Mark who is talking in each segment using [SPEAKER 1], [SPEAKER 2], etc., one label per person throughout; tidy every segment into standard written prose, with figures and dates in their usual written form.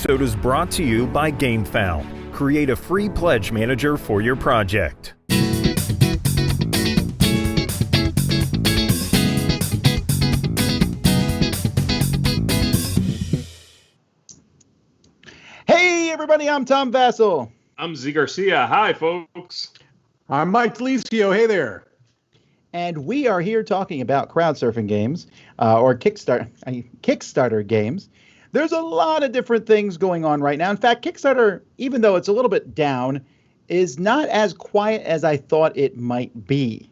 [SPEAKER 1] episode is brought to you by GameFound. Create a free pledge manager for your project.
[SPEAKER 2] Hey everybody, I'm Tom Vassell.
[SPEAKER 3] I'm Z Garcia. Hi, folks.
[SPEAKER 4] I'm Mike Delisio. Hey there.
[SPEAKER 2] And we are here talking about crowdsurfing games, or Kickstarter games. There's a lot of different things going on right now. In fact, Kickstarter, even though it's a little bit down, is not as quiet as I thought it might be.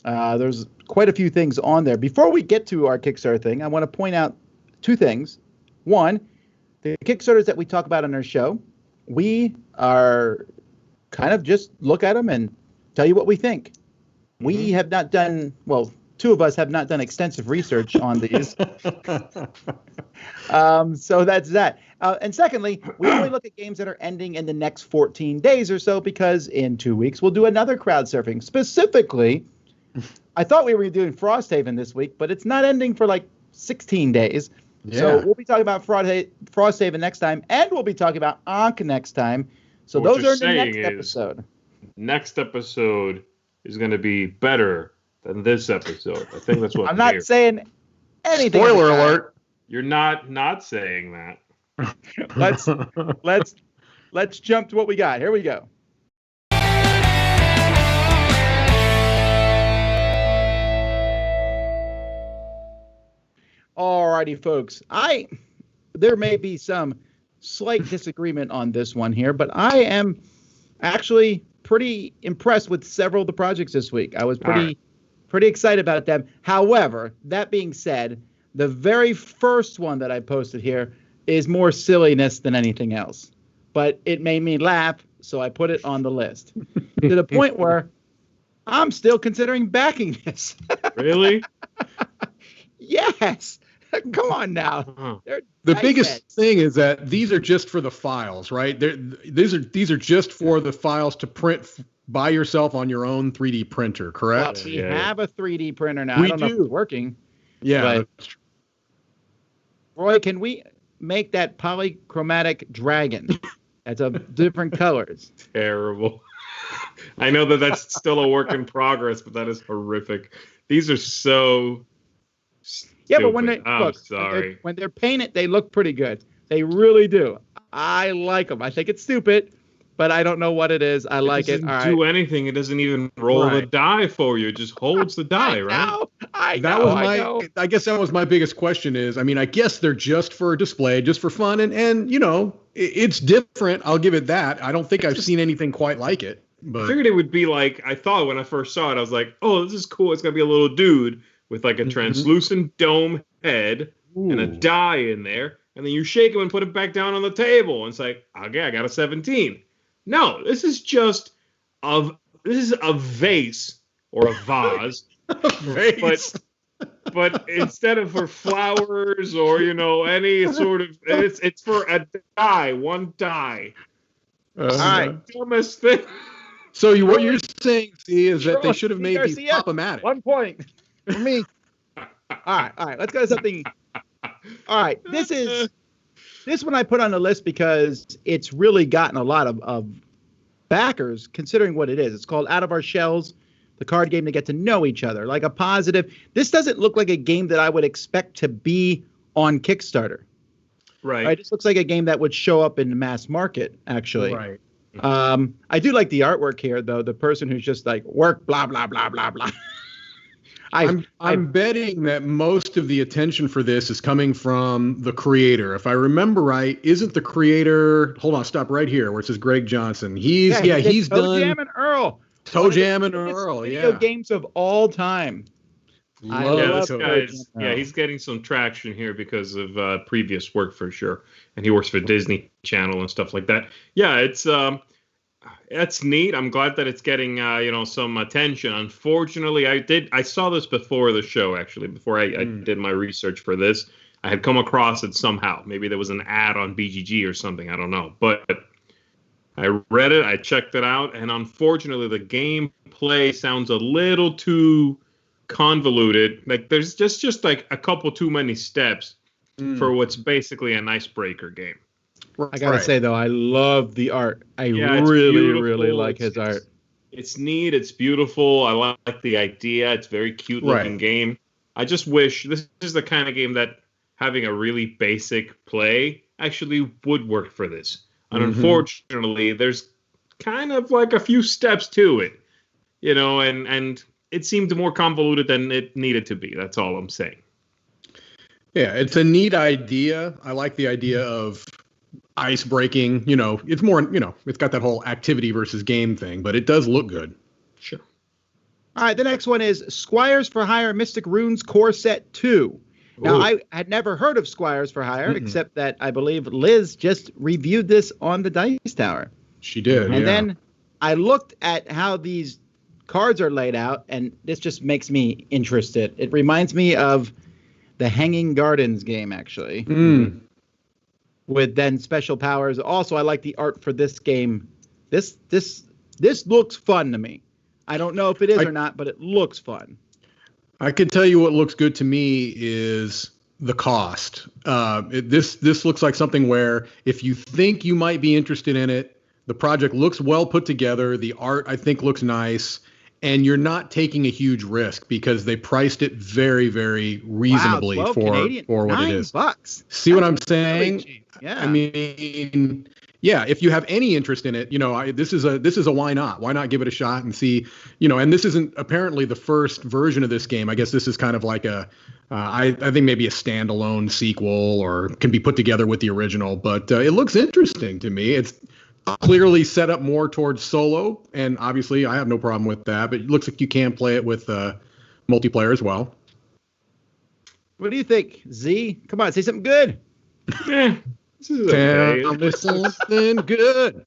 [SPEAKER 2] There's quite a few things on there. Before we get to our Kickstarter thing, I want to point out two things. One, the Kickstarters that we talk about on our show, we are kind of just look at them and tell you what we think. We have not done, well, two of us have not done extensive research on these. So that's that. And secondly, we only look at games that are ending in the next 14 days or so, because in 2 weeks we'll do another crowdsurfing. Specifically, I thought we were doing Frosthaven this week, but it's not ending for like 16 days. Yeah. So we'll be talking about Frosthaven next time, and we'll be talking about Ankh next time. So those are the next episode.
[SPEAKER 3] Next episode is going to be better than this episode. I think that's what
[SPEAKER 2] I'm not saying anything.
[SPEAKER 4] Spoiler alert.
[SPEAKER 3] You're not saying that.
[SPEAKER 2] Let's jump to what we got. Here we go. Alrighty, folks. There may be some slight disagreement on this one here, but I am actually pretty impressed with several of the projects this week. I was pretty excited about them. However, that being said, the very first one that I posted here is more silliness than anything else. But it made me laugh, so I put it on the list. To the point where I'm still considering backing this.
[SPEAKER 3] Really?
[SPEAKER 2] Yes. Come on now.
[SPEAKER 4] The biggest thing is that these are just for the files, right? These are just for the files to print by yourself on your own 3D printer, correct?
[SPEAKER 2] Well, we have a 3D printer now. I don't know if it's working.
[SPEAKER 4] Yeah.
[SPEAKER 2] Roy, can we make that polychromatic dragon? That's of different colors.
[SPEAKER 3] Terrible. I know that's still a work in progress, but that is horrific. These are so stupid.
[SPEAKER 2] Yeah, but when they're painted, they look pretty good. They really do. I like them. I think it's stupid, but I don't know what it is. I like it.
[SPEAKER 3] It doesn't do anything. It doesn't even roll the die for you. It just holds the die, right?
[SPEAKER 4] I guess that was my biggest question is, I mean, I guess they're just for display, just for fun. And you know, it's different. I'll give it that. I don't think I've seen anything quite like it. But I
[SPEAKER 3] figured it would be like, I thought when I first saw it, I was like, oh, this is cool. It's going to be a little dude with like a translucent dome head and a die in there. And then you shake him and put it back down on the table. And it's like, okay, I got a 17. No, this is just a vase or a vase.
[SPEAKER 4] Vase.
[SPEAKER 3] But instead of for flowers or, you know, any sort of, it's for a die, one die. All right. Dumbest thing.
[SPEAKER 4] So what you're saying, see, is that they should have made these pop-o-matic.
[SPEAKER 2] 1 point for me. All right. Let's go to something. All right. This one I put on the list because it's really gotten a lot of backers, considering what it is. It's called Out of Our Shells, the card game to get to know each other. Like a positive. This doesn't look like a game that I would expect to be on Kickstarter.
[SPEAKER 3] Right.
[SPEAKER 2] This looks like a game that would show up in the mass market, actually.
[SPEAKER 4] Right.
[SPEAKER 2] I do like the artwork here, though. The person who's just like, work, blah, blah, blah, blah, blah.
[SPEAKER 4] I'm betting that most of the attention for this is coming from the creator. If I remember right, isn't the creator? Hold on, stop right here where it says Greg Johnson. He's done
[SPEAKER 2] Toe Jam and Earl.
[SPEAKER 4] Toe Jam and Earl.
[SPEAKER 2] Video games of all time.
[SPEAKER 3] He's getting some traction here because of previous work for sure, and he works for Disney Channel and stuff like that. Yeah, it's neat. I'm glad that it's getting some attention. Unfortunately, I saw this before the show, actually, before I did my research for this. I had come across it somehow. Maybe there was an ad on BGG or something. I don't know. But I read it, I checked it out, and unfortunately the gameplay sounds a little too convoluted. Like there's just like a couple too many steps for what's basically an icebreaker game.
[SPEAKER 2] I gotta say though, I love the art. I really like his art.
[SPEAKER 3] It's neat. It's beautiful. I like the idea. It's a very cute looking game. I just wish this is the kind of game that having a really basic play actually would work for this. And unfortunately, there's kind of like a few steps to it, you know, and it seemed more convoluted than it needed to be. That's all I'm saying.
[SPEAKER 4] Yeah, it's a neat idea. I like the idea of ice breaking. You know, it's more, you know, it's got that whole activity versus game thing, but it does look good.
[SPEAKER 3] Sure.
[SPEAKER 2] All right, the next one is Squires for Hire Mystic Runes Core Set 2. Now, I had never heard of Squires for Hire, except that I believe Liz just reviewed this on the Dice Tower.
[SPEAKER 4] She did,
[SPEAKER 2] And then I looked at how these cards are laid out, and this just makes me interested. It reminds me of the Hanging Gardens game, actually, with then special powers. Also, I like the art for this game. This looks fun to me. I don't know if it is or not, but it looks fun.
[SPEAKER 4] I can tell you what looks good to me is the cost. This looks like something where if you think you might be interested in it, the project looks well put together. The art, I think, looks nice. And you're not taking a huge risk because they priced it very, very reasonably for what it is.
[SPEAKER 2] $9.
[SPEAKER 4] See what I'm saying?
[SPEAKER 2] Really, yeah.
[SPEAKER 4] I mean, yeah, if you have any interest in it, you know, this is a why not? Why not give it a shot and see, you know, and this isn't apparently the first version of this game. I guess this is kind of like I think maybe a standalone sequel or can be put together with the original, but it looks interesting to me. It's clearly set up more towards solo, and obviously I have no problem with that, but it looks like you can play it with multiplayer as well.
[SPEAKER 2] What do you think, Z? Come on, say something good.
[SPEAKER 3] This is okay.
[SPEAKER 4] Something good.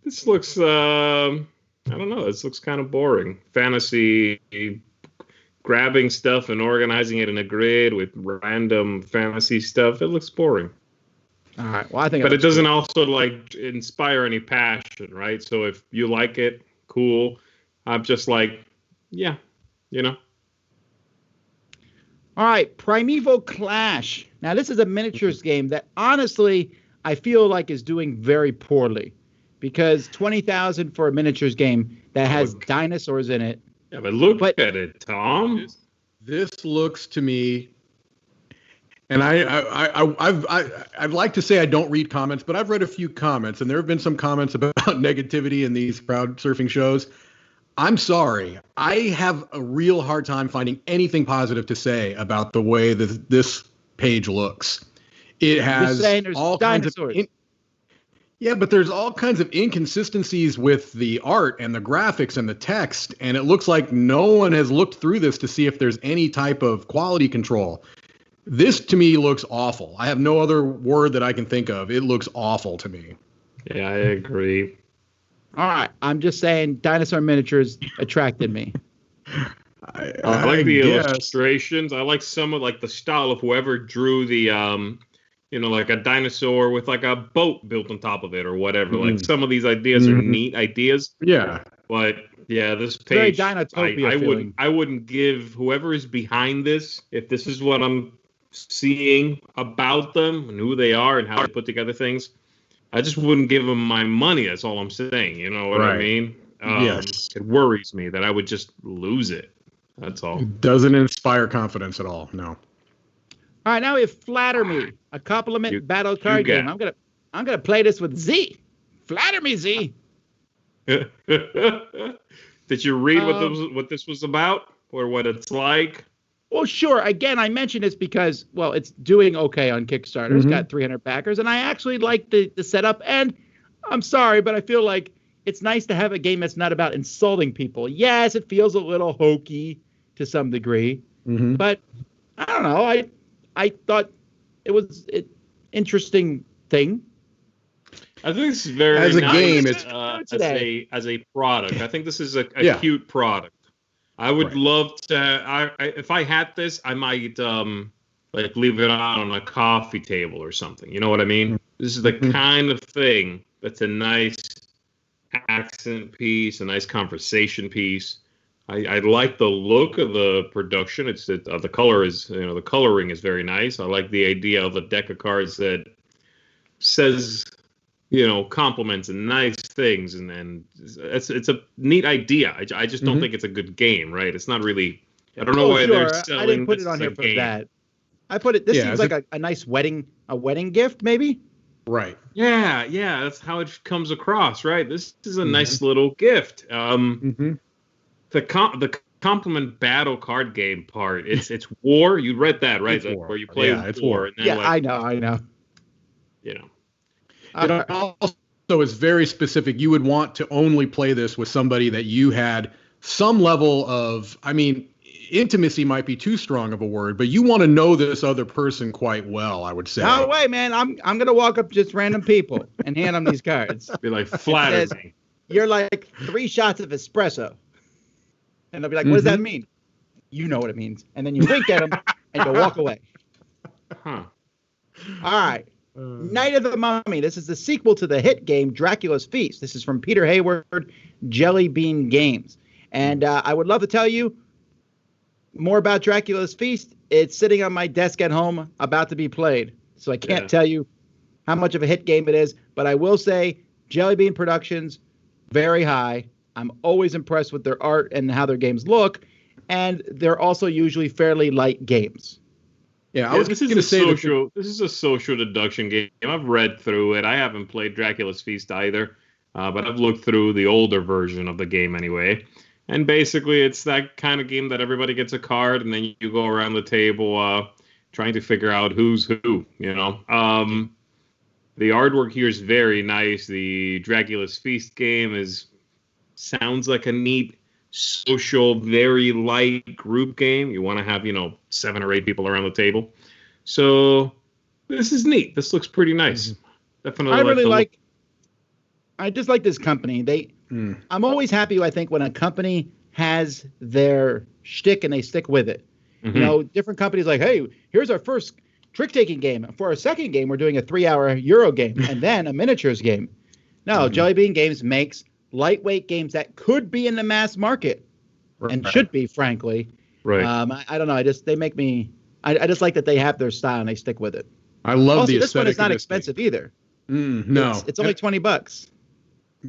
[SPEAKER 3] This looks, I don't know, this looks kind of boring. Fantasy, grabbing stuff and organizing it in a grid with random fantasy stuff. It looks boring.
[SPEAKER 2] All right. Well, I think,
[SPEAKER 3] but it doesn't also like inspire any passion, right? So if you like it, cool. I'm just like, yeah, you know.
[SPEAKER 2] All right, Primeval Clash. Now, this is a miniatures game that honestly I feel like is doing very poorly because $20,000 for a miniatures game that has dinosaurs in it.
[SPEAKER 3] Yeah, but look at it, Tom.
[SPEAKER 4] This looks to me. And I'd like to say I don't read comments, but I've read a few comments, and there have been some comments about negativity in these crowd surfing shows. I'm sorry. I have a real hard time finding anything positive to say about the way that this page looks. It has all dinosaurs. Kinds of yeah, but there's all kinds of inconsistencies with the art and the graphics and the text, and it looks like no one has looked through this to see if there's any type of quality control. This, to me, looks awful. I have no other word that I can think of. It looks awful to me.
[SPEAKER 3] Yeah, I agree.
[SPEAKER 2] All right. I'm just saying dinosaur miniatures attracted me.
[SPEAKER 3] I like the illustrations. I like some of like the style of whoever drew the, you know, like a dinosaur with like a boat built on top of it or whatever. Like some of these ideas are neat ideas.
[SPEAKER 4] Yeah.
[SPEAKER 3] But yeah, this page,
[SPEAKER 2] Dinotopia
[SPEAKER 3] I wouldn't give whoever is behind this, if this is what I'm seeing about them and who they are and how they put together things, I just wouldn't give them my money. That's all I'm saying. You know what I mean?
[SPEAKER 4] Yes.
[SPEAKER 3] It worries me that I would just lose it. That's all.
[SPEAKER 4] It doesn't inspire confidence at all. No.
[SPEAKER 2] All right, now we have Flatter Me, a compliment battle card game. I'm gonna play this with Z. Flatter me, Z.
[SPEAKER 3] Did you read what this was about or what it's like?
[SPEAKER 2] Well, sure. Again, I mentioned this because, well, it's doing okay on Kickstarter. It's got 300 backers, and I actually like the setup. And I'm sorry, but I feel like it's nice to have a game that's not about insulting people. Yes, it feels a little hokey to some degree, but I don't know. I thought it was an interesting thing.
[SPEAKER 3] I think this is very
[SPEAKER 4] as a
[SPEAKER 3] nice,
[SPEAKER 4] game. It's
[SPEAKER 3] as a product. I think this is a cute product. I would love to. If I had this, I might like leave it out on a coffee table or something. You know what I mean? This is the kind of thing that's a nice accent piece, a nice conversation piece. I like the look of the production. It's the color is, you know, the coloring is very nice. I like the idea of a deck of cards that says, compliments and nice things, and it's a neat idea. I just don't think it's a good game, right? It's not really. I don't know why they're selling.
[SPEAKER 2] I didn't put it on here for that. I put it. This seems like a nice wedding gift, maybe.
[SPEAKER 4] Right.
[SPEAKER 3] Yeah. That's how it comes across, right? This is a nice little gift. The compliment battle card game part. It's war. You read that, right? Where you play
[SPEAKER 4] it's war.
[SPEAKER 3] And then
[SPEAKER 2] I know.
[SPEAKER 4] It also is very specific. You would want to only play this with somebody that you had some level of, intimacy might be too strong of a word, but you want to know this other person quite well, I would say.
[SPEAKER 2] No way, man. I'm going to walk up to just random people and hand them these cards.
[SPEAKER 3] Be like, flatter me.
[SPEAKER 2] You're like 3 shots of espresso. And they'll be like, what does that mean? You know what it means. And then you wink at them and you walk away.
[SPEAKER 3] Huh.
[SPEAKER 2] All right. Night of the Mummy. This is the sequel to the hit game Dracula's Feast. This is from Peter Hayward, Jelly Bean Games. And I would love to tell you more about Dracula's Feast. It's sitting on my desk at home, about to be played. So I can't tell you how much of a hit game it is. But I will say Jelly Bean Productions, very high. I'm always impressed with their art and how their games look. And they're also usually fairly light games.
[SPEAKER 4] Yeah, I was going to say
[SPEAKER 3] this is a social deduction game. I've read through it. I haven't played Dracula's Feast either, but I've looked through the older version of the game anyway. And basically, it's that kind of game that everybody gets a card, and then you go around the table trying to figure out who's who. The artwork here is very nice. The Dracula's Feast game sounds like a neat social, very light group game. You want to have 7 or 8 people around the table. So this is neat. This looks pretty nice. Definitely.
[SPEAKER 2] I just like this company. I'm always happy, I think, when a company has their shtick and they stick with it. Different companies like, hey, here's our first trick-taking game. For our second game, we're doing a 3-hour Euro game and then a miniatures game. No, Jelly Bean Games makes lightweight games that could be in the mass market and should be, frankly.
[SPEAKER 3] Right.
[SPEAKER 2] I don't know. I just like that they have their style and they stick with it.
[SPEAKER 4] I love the aesthetic.
[SPEAKER 2] This one is not expensive either.
[SPEAKER 4] No,
[SPEAKER 2] it's only $20.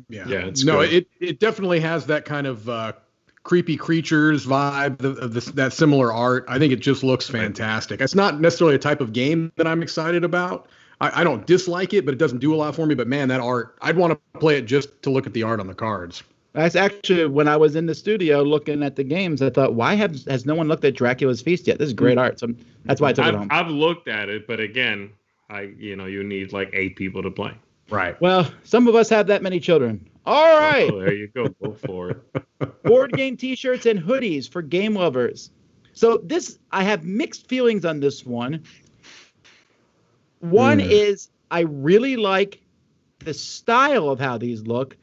[SPEAKER 4] Yeah,
[SPEAKER 3] it's
[SPEAKER 4] good. It definitely has that kind of creepy creatures vibe of that similar art. I think it just looks fantastic. It's not necessarily a type of game that I'm excited about. I don't dislike it, but it doesn't do a lot for me. But man, that art, I'd want to play it just to look at the art on the cards.
[SPEAKER 2] That's actually when I was in the studio looking at the games, I thought, why has no one looked at Dracula's Feast yet? This is great art. So that's why I took it home.
[SPEAKER 3] I've looked at it, but again, you need like 8 people to play.
[SPEAKER 4] Right.
[SPEAKER 2] Well, some of us have that many children. All right.
[SPEAKER 3] Oh, there you go. Go for it.
[SPEAKER 2] Board game T-shirts and hoodies for game lovers. So I have mixed feelings on this one. One is I really like the style of how these look,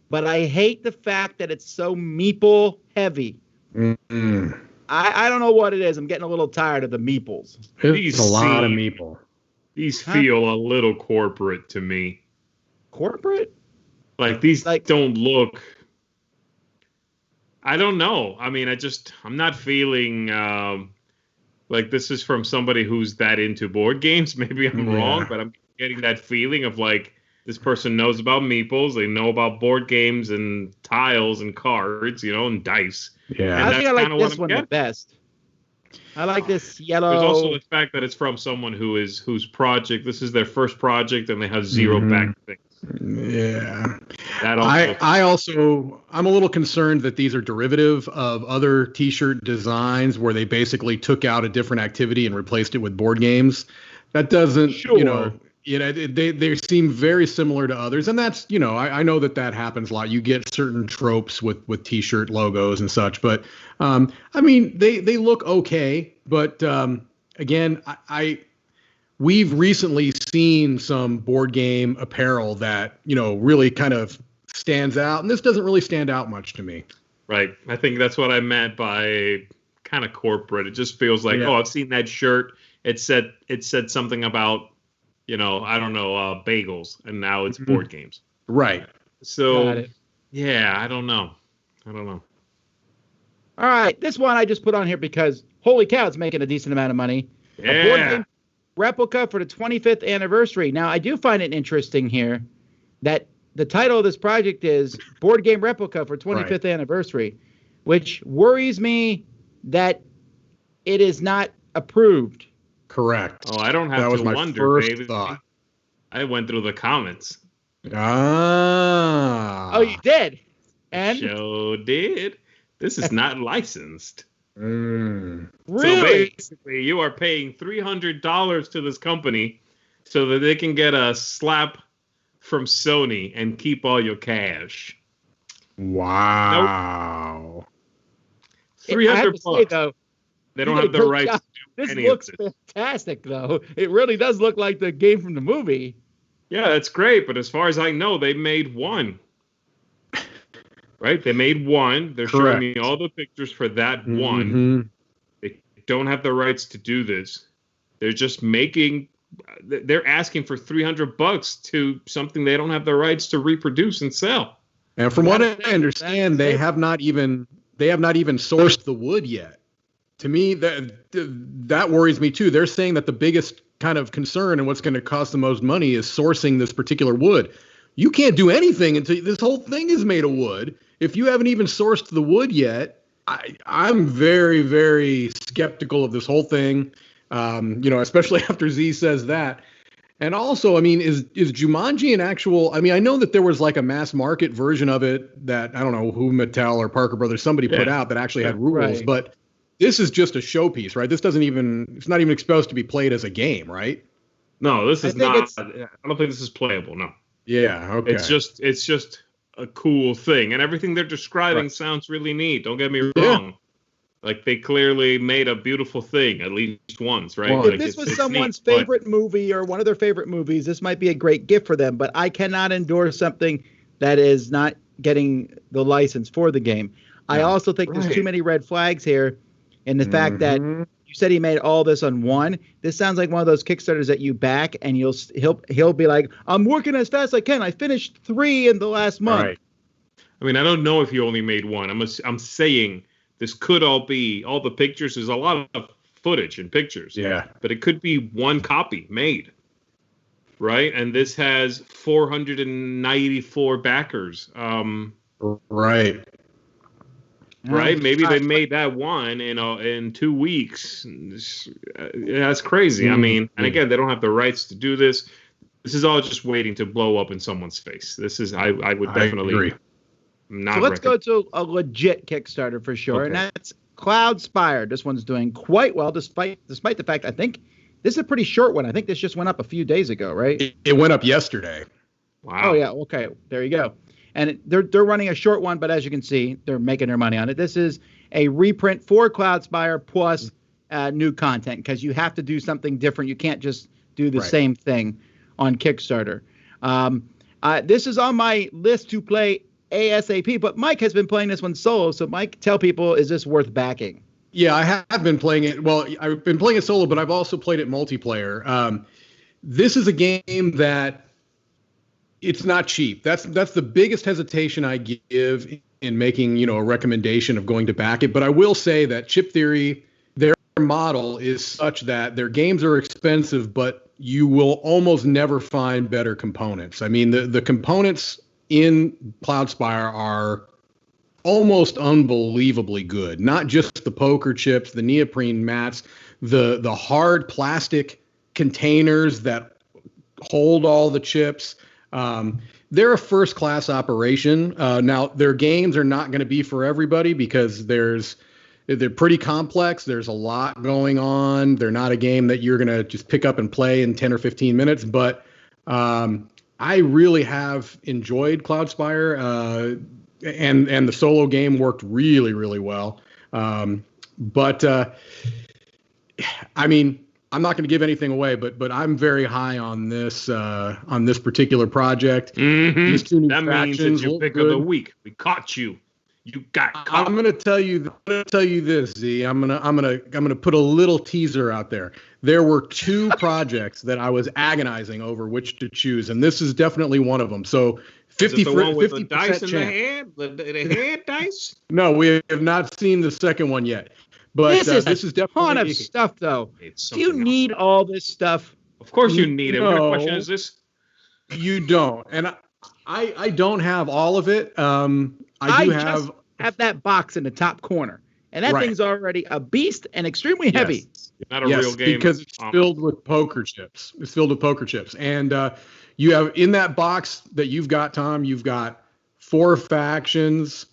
[SPEAKER 2] but I hate the fact that it's so meeple heavy. I don't know what it is. I'm getting a little tired of the meeples.
[SPEAKER 4] It's a lot of meeple.
[SPEAKER 3] These feel a little corporate to me.
[SPEAKER 2] Corporate?
[SPEAKER 3] Like these don't look. I don't know. I mean, I'm not feeling like this is from somebody who's that into board games. Maybe I'm wrong, but I'm getting that feeling of like this person knows about meeples. They know about board games and tiles and cards, and dice.
[SPEAKER 2] Yeah, I think I like this one the best. I like this yellow.
[SPEAKER 3] There's also the fact that it's from someone whose project. This is their first project, and they have 0 back things.
[SPEAKER 4] Yeah. I'm a little concerned that these are derivative of other T-shirt designs where they basically took out a different activity and replaced it with board games. That doesn't, they seem very similar to others. And that's, I know that happens a lot. You get certain tropes with T-shirt logos and such. But, they look okay. But, again, we've recently seen some board game apparel that, really kind of stands out. And this doesn't really stand out much to me.
[SPEAKER 3] Right. I think that's what I meant by kind of corporate. It just feels like, I've seen that shirt. It said something about, I don't know, bagels. And now it's board games.
[SPEAKER 4] Right.
[SPEAKER 3] So, yeah, I don't know.
[SPEAKER 2] All right. This one I just put on here because, holy cow, it's making a decent amount of money.
[SPEAKER 3] Yeah.
[SPEAKER 2] replica for the 25th anniversary. Now, I do find it interesting here that the title of this project is Board Game Replica for 25th Anniversary, which worries me that it is not approved.
[SPEAKER 4] Correct.
[SPEAKER 3] Oh, I don't have
[SPEAKER 4] that was
[SPEAKER 3] to
[SPEAKER 4] my
[SPEAKER 3] wonder,
[SPEAKER 4] first
[SPEAKER 3] baby.
[SPEAKER 4] thought.
[SPEAKER 3] I went through the comments.
[SPEAKER 2] Oh, you did? And
[SPEAKER 3] Sure did. This is not licensed.
[SPEAKER 2] Really?
[SPEAKER 3] So basically, you are paying $300 to this company so that they can get a slap from Sony and keep all your cash.
[SPEAKER 4] Wow.
[SPEAKER 3] Nope. $300
[SPEAKER 2] say, though,
[SPEAKER 3] they don't have the rights to do
[SPEAKER 2] this
[SPEAKER 3] any
[SPEAKER 2] looks
[SPEAKER 3] of this.
[SPEAKER 2] fantastic, though. It really does look like the game from the movie.
[SPEAKER 3] Yeah, that's great, but as far as I know, they made one. Right? They made one. They're showing me all the pictures for that one. They don't have the rights to do this. They're just making... They're asking for $300 to something they don't have the rights to reproduce and sell.
[SPEAKER 4] And from what I understand, they have not even sourced the wood yet. To me, that worries me too. They're saying that the biggest kind of concern and what's going to cost the most money is sourcing this particular wood. You can't do anything until this whole thing is made of wood. If you haven't even sourced the wood yet, I'm very, very skeptical of this whole thing. Especially after Z says that. And also, I mean, is Jumanji an actual... I mean, I know that there was like a mass market version of it that, I don't know who, Mattel or Parker Brothers, somebody put out that actually had rules, but this is just a showpiece, right? It's not even supposed to be played as a game, right?
[SPEAKER 3] No, this is not... I don't think this is playable, no.
[SPEAKER 4] Yeah, okay.
[SPEAKER 3] It's just a cool thing. And everything they're describing sounds really neat. Don't get me wrong. Like, they clearly made a beautiful thing, at least once, right?
[SPEAKER 2] Well, if this was someone's favorite movie or one of their favorite movies, this might be a great gift for them. But I cannot endorse something that is not getting the license for the game. I also think there's too many red flags here. And the fact that you said he made all this on one, this sounds like one of those Kickstarters that you back and he'll be like, I'm working as fast as I can. I finished 3 in the last month.
[SPEAKER 3] Right. I mean, I don't know if he only made one. I'm saying... This could all be, all the pictures, there's a lot of footage and pictures.
[SPEAKER 4] Yeah.
[SPEAKER 3] But it could be one copy made. Right? And this has 494 backers.
[SPEAKER 4] Right.
[SPEAKER 3] Right? Maybe they made that one in 2 weeks. That's crazy. I mean, and again, they don't have the rights to do this. This is all just waiting to blow up in someone's face. This is, I would definitely...
[SPEAKER 4] agree.
[SPEAKER 2] So let's go to a legit Kickstarter for sure, and that's Cloudspire. This one's doing quite well, despite the fact I think this is a pretty short one. I think this just went up a few days ago, right?
[SPEAKER 4] It went up yesterday.
[SPEAKER 3] Wow.
[SPEAKER 2] Oh yeah, okay, there you go. And they're running a short one, but as you can see, they're making their money on it. This is a reprint for Cloudspire plus new content because you have to do something different. You can't just do the same thing on Kickstarter. This is on my list to play ASAP, but Mike has been playing this one solo. So Mike, tell people, is this worth backing?
[SPEAKER 4] Yeah, I have been playing it. Well, I've been playing it solo, but I've also played it multiplayer. This is a game that it's not cheap. That's the biggest hesitation I give in making, a recommendation of going to back it. But I will say that Chip Theory, their model is such that their games are expensive, but you will almost never find better components. I mean, the components in Cloudspire are almost unbelievably good. Not just the poker chips, the neoprene mats, the hard plastic containers that hold all the chips. They're a first-class operation. Now, their games are not going to be for everybody because they're pretty complex. There's a lot going on. They're not a game that you're going to just pick up and play in 10 or 15 minutes, but I really have enjoyed Cloudspire, and the solo game worked really, really well. But I mean, I'm not going to give anything away, but I'm very high on this particular project.
[SPEAKER 3] Mm-hmm.
[SPEAKER 4] These two new
[SPEAKER 3] that means it's your pick of the week. We caught you. You got caught.
[SPEAKER 4] I'm going to tell you this, Z. I'm going to put a little teaser out there. There were 2 projects that I was agonizing over which to choose, and this is definitely one of them. So 50%
[SPEAKER 3] dice in
[SPEAKER 4] chance.
[SPEAKER 3] the head dice?
[SPEAKER 4] No, we have not seen the second one yet. But
[SPEAKER 2] this
[SPEAKER 4] is
[SPEAKER 2] a ton of
[SPEAKER 4] definitely
[SPEAKER 2] stuff, though.
[SPEAKER 3] It's
[SPEAKER 2] Do you
[SPEAKER 3] something
[SPEAKER 2] need
[SPEAKER 3] else.
[SPEAKER 2] all this stuff?
[SPEAKER 3] Of course you need it. What kind of question
[SPEAKER 4] No.
[SPEAKER 3] is this?
[SPEAKER 4] you don't, and I don't have all of it. I do
[SPEAKER 2] just have that box in the top corner, and that
[SPEAKER 4] Right.
[SPEAKER 2] thing's already a beast and extremely heavy.
[SPEAKER 3] Not a
[SPEAKER 4] yes,
[SPEAKER 3] real game.
[SPEAKER 4] because it's filled with poker chips. It's filled with poker chips, and you have in that box that you've got, Tom. You've got 4 factions.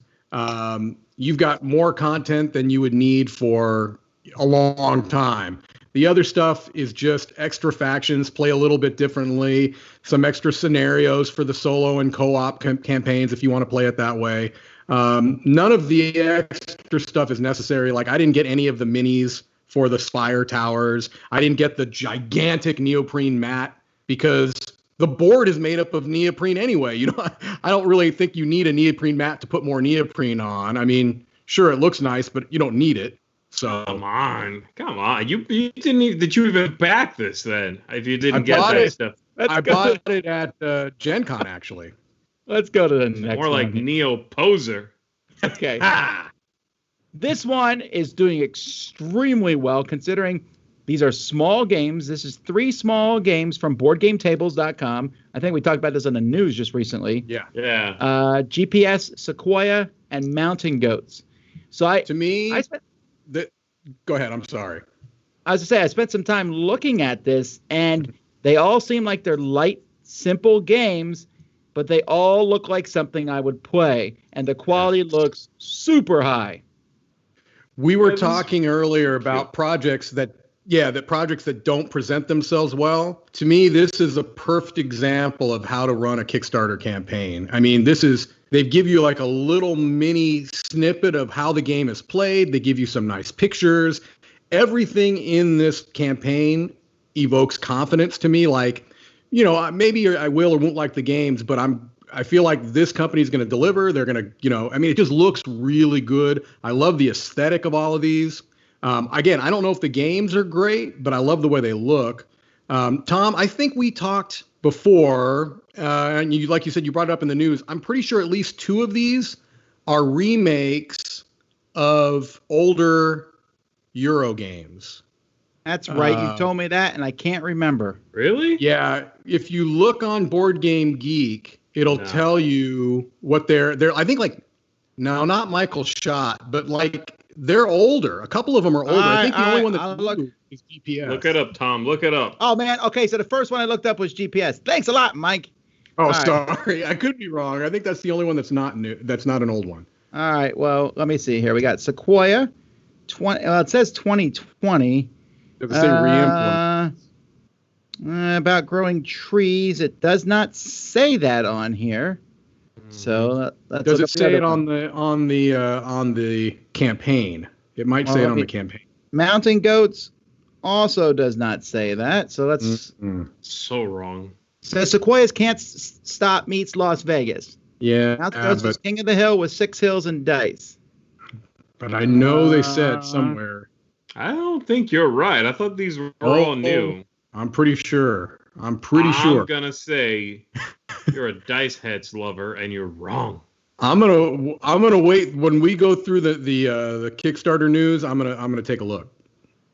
[SPEAKER 4] You've got more content than you would need for a long time. The other stuff is just extra factions, play a little bit differently, some extra scenarios for the solo and co-op campaigns if you want to play it that way. None of the extra stuff is necessary. Like I didn't get any of the minis for the Spire Towers. I didn't get the gigantic neoprene mat because the board is made up of neoprene anyway. You know, I don't really think you need a neoprene mat to put more neoprene on. I mean, sure, it looks nice, but you don't need it. So
[SPEAKER 3] Come on. You didn't even, did you even back this then? If you didn't get
[SPEAKER 4] bought
[SPEAKER 3] that
[SPEAKER 4] it.
[SPEAKER 3] stuff.
[SPEAKER 4] I bought it at Gen Con, actually.
[SPEAKER 2] Let's go to the next
[SPEAKER 3] More like
[SPEAKER 2] one.
[SPEAKER 3] Neo Poser.
[SPEAKER 2] Okay. This one is doing extremely well considering these are small games. This is 3 small games from BoardGameTables.com. I think we talked about this on the news just recently.
[SPEAKER 4] Yeah.
[SPEAKER 3] Yeah.
[SPEAKER 2] GPS, Sequoia, and Mountain Goats. So
[SPEAKER 4] Go ahead. I'm sorry.
[SPEAKER 2] I was to say, I spent some time looking at this, and they all seem like they're light, simple games, but they all look like something I would play, and the quality looks super high.
[SPEAKER 4] We were talking earlier about projects that don't present themselves well. To me, this is a perfect example of how to run a Kickstarter campaign. I mean, they give you like a little mini snippet of how the game is played. They give you some nice pictures. Everything in this campaign evokes confidence to me. Like, you know, maybe I will or won't like the games, but I feel like this company is going to deliver. They're going to, I mean, it just looks really good. I love the aesthetic of all of these. Again, I don't know if the games are great, but I love the way they look. Tom, I think we talked before, and like you said, you brought it up in the news. I'm pretty sure at least 2 of these are remakes of older Euro games.
[SPEAKER 2] That's right. You told me that, and I can't remember.
[SPEAKER 3] Really?
[SPEAKER 4] Yeah. If you look on Board Game Geek, it'll tell you what they're. I think no, not Michael Schott, but they're older. A couple of them are older. I think the only one that's is GPS.
[SPEAKER 3] Look it up, Tom. Look it up.
[SPEAKER 2] Oh, man. Okay, so the first one I looked up was GPS. Thanks a lot, Mike.
[SPEAKER 4] Oh,
[SPEAKER 2] All
[SPEAKER 4] sorry. I could be wrong. I think that's the only one that's not new. That's not an old one.
[SPEAKER 2] All right. Well, let me see here. We got Sequoia. It says 2020.
[SPEAKER 4] Does it say re-implement?
[SPEAKER 2] About growing trees. It does not say that on here. So let's
[SPEAKER 4] does
[SPEAKER 2] look
[SPEAKER 4] it
[SPEAKER 2] up the
[SPEAKER 4] say
[SPEAKER 2] other
[SPEAKER 4] it
[SPEAKER 2] one.
[SPEAKER 4] on the campaign? It might say it on the campaign.
[SPEAKER 2] Mountain Goats also does not say that. So let's.
[SPEAKER 3] So wrong.
[SPEAKER 2] So Sequoia's Can't Stop meets Las Vegas.
[SPEAKER 4] Yeah,
[SPEAKER 2] Mountain Goats was King of the Hill with 6 hills and dice.
[SPEAKER 4] But I know they said somewhere.
[SPEAKER 3] I don't think you're right. I thought these were all new.
[SPEAKER 4] I'm pretty sure. I'm
[SPEAKER 3] sure. I'm gonna say you're a Dice Heads lover, and you're wrong.
[SPEAKER 4] I'm gonna wait when we go through the Kickstarter news. I'm gonna take a look.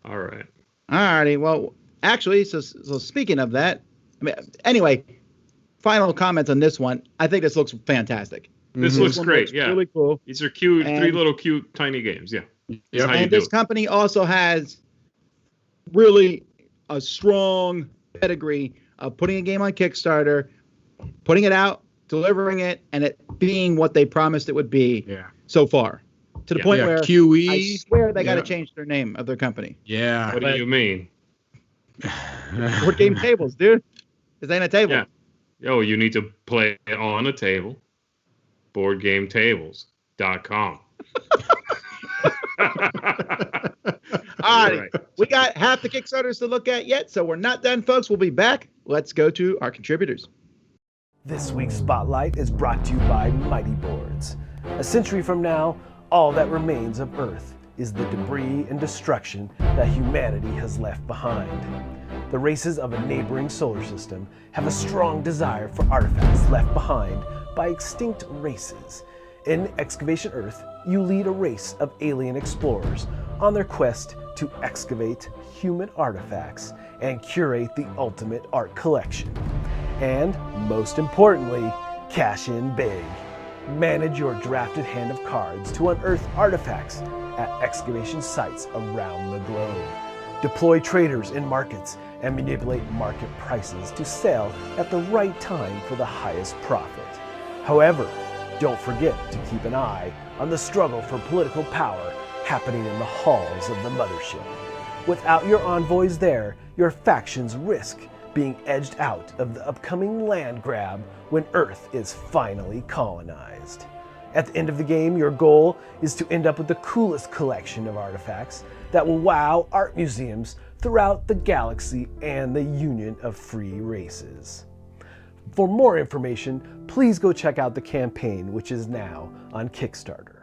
[SPEAKER 3] All right.
[SPEAKER 2] Alrighty. Well, actually, so speaking of that, anyway, final comments on this one. I think this looks fantastic.
[SPEAKER 3] This looks great. Yeah,
[SPEAKER 2] really cool.
[SPEAKER 3] These are cute. 3 little cute tiny games. Yeah.
[SPEAKER 4] Yep.
[SPEAKER 2] And this company also has really a strong pedigree of putting a game on Kickstarter, putting it out, delivering it, and it being what they promised it would be so far. To the point where
[SPEAKER 4] QE,
[SPEAKER 2] I swear they got to change their name of their company.
[SPEAKER 4] Yeah.
[SPEAKER 3] What do you mean?
[SPEAKER 2] Board Game Tables, dude. This ain't a table.
[SPEAKER 3] Yeah. Oh, you need to play it on a table. BoardGameTables.com.
[SPEAKER 2] All right. We got half the Kickstarters to look at yet, so we're not done, folks. We'll be back. Let's go to our contributors.
[SPEAKER 5] This week's Spotlight is brought to you by Mighty Boards. A century from now, all that remains of Earth is the debris and destruction that humanity has left behind. The races of a neighboring solar system have a strong desire for artifacts left behind by extinct races. In Excavation Earth, you lead a race of alien explorers on their quest to excavate human artifacts and curate the ultimate art collection. And most importantly, cash in big. Manage your drafted hand of cards to unearth artifacts at excavation sites around the globe. Deploy traders in markets and manipulate market prices to sell at the right time for the highest profit. However, don't forget to keep an eye on the struggle for political power happening in the halls of the mothership. Without your envoys there, your factions risk being edged out of the upcoming land grab when Earth is finally colonized. At the end of the game, your goal is to end up with the coolest collection of artifacts that will wow art museums throughout the galaxy and the Union of Free Races. For more information, please go check out the campaign, which is now on Kickstarter.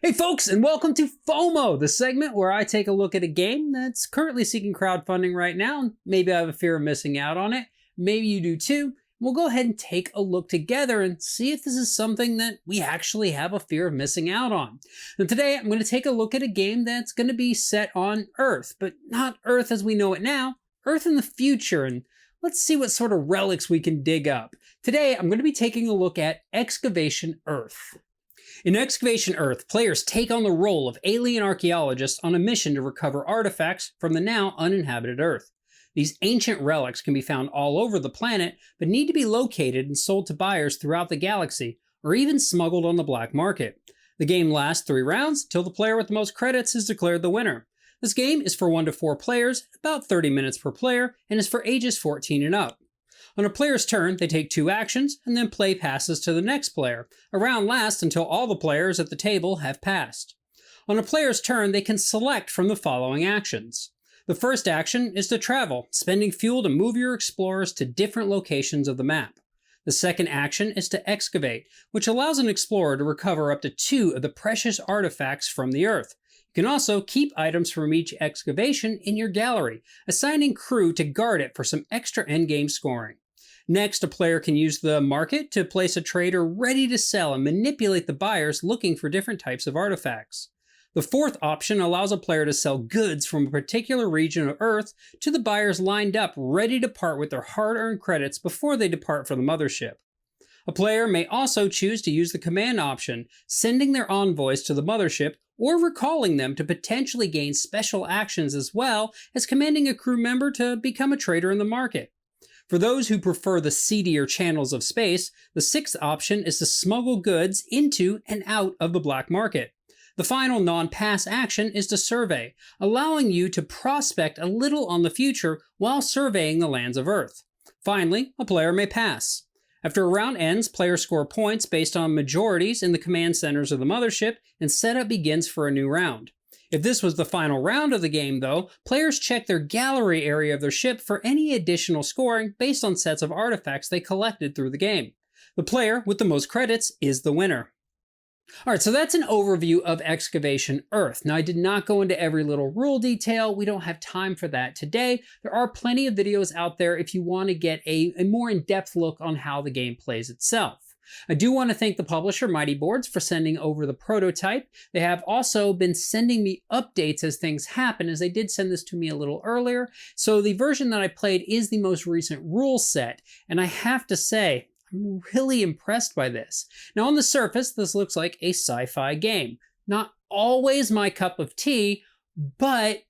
[SPEAKER 6] Hey folks, and welcome to FOMO, the segment where I take a look at a game that's currently seeking crowdfunding right now. Maybe I have a fear of missing out on it. Maybe you do too. We'll go ahead and take a look together and see if this is something that we actually have a fear of missing out on. And today I'm going to take a look at a game that's going to be set on Earth, but not Earth as we know it now, Earth in the future, and let's see what sort of relics we can dig up. Today I'm going to be taking a look at Excavation Earth. In Excavation Earth, players take on the role of alien archaeologists on a mission to recover artifacts from the now uninhabited Earth. These ancient relics can be found all over the planet, but need to be located and sold to buyers throughout the galaxy, or even smuggled on the black market. The game lasts 3 rounds till the player with the most credits is declared the winner. This game is for 1 to 4 players, about 30 minutes per player, and is for ages 14 and up. On a player's turn, they take 2 actions, and then play passes to the next player. A round lasts until all the players at the table have passed. On a player's turn, they can select from the following actions. The first action is to travel, spending fuel to move your explorers to different locations of the map. The second action is to excavate, which allows an explorer to recover up to 2 of the precious artifacts from the Earth. You can also keep items from each excavation in your gallery, assigning crew to guard it for some extra endgame scoring. Next, a player can use the market to place a trader ready to sell and manipulate the buyers looking for different types of artifacts. The fourth option allows a player to sell goods from a particular region of Earth to the buyers lined up ready to part with their hard-earned credits before they depart from the mothership. A player may also choose to use the command option, sending their envoys to the mothership or recalling them to potentially gain special actions, as well as commanding a crew member to become a trader in the market. For those who prefer the seedier channels of space, the sixth option is to smuggle goods into and out of the black market. The final non-pass action is to survey, allowing you to prospect a little on the future while surveying the lands of Earth. Finally, a player may pass. After a round ends, players score points based on majorities in the command centers of the mothership, and setup begins for a new round. If this was the final round of the game, though, players check their gallery area of their ship for any additional scoring based on sets of artifacts they collected through the game. The player with the most credits is the winner. Alright, so that's an overview of Excavation Earth. Now, I did not go into every little rule detail. We don't have time for that today. There are plenty of videos out there if you want to get a more in-depth look on how the game plays itself. I do want to thank the publisher, Mighty Boards, for sending over the prototype. They have also been sending me updates as things happen, as they did send this to me a little earlier. So the version that I played is the most recent rule set, and I have to say, I'm really impressed by this. Now, on the surface, this looks like a sci-fi game. Not always my cup of tea, but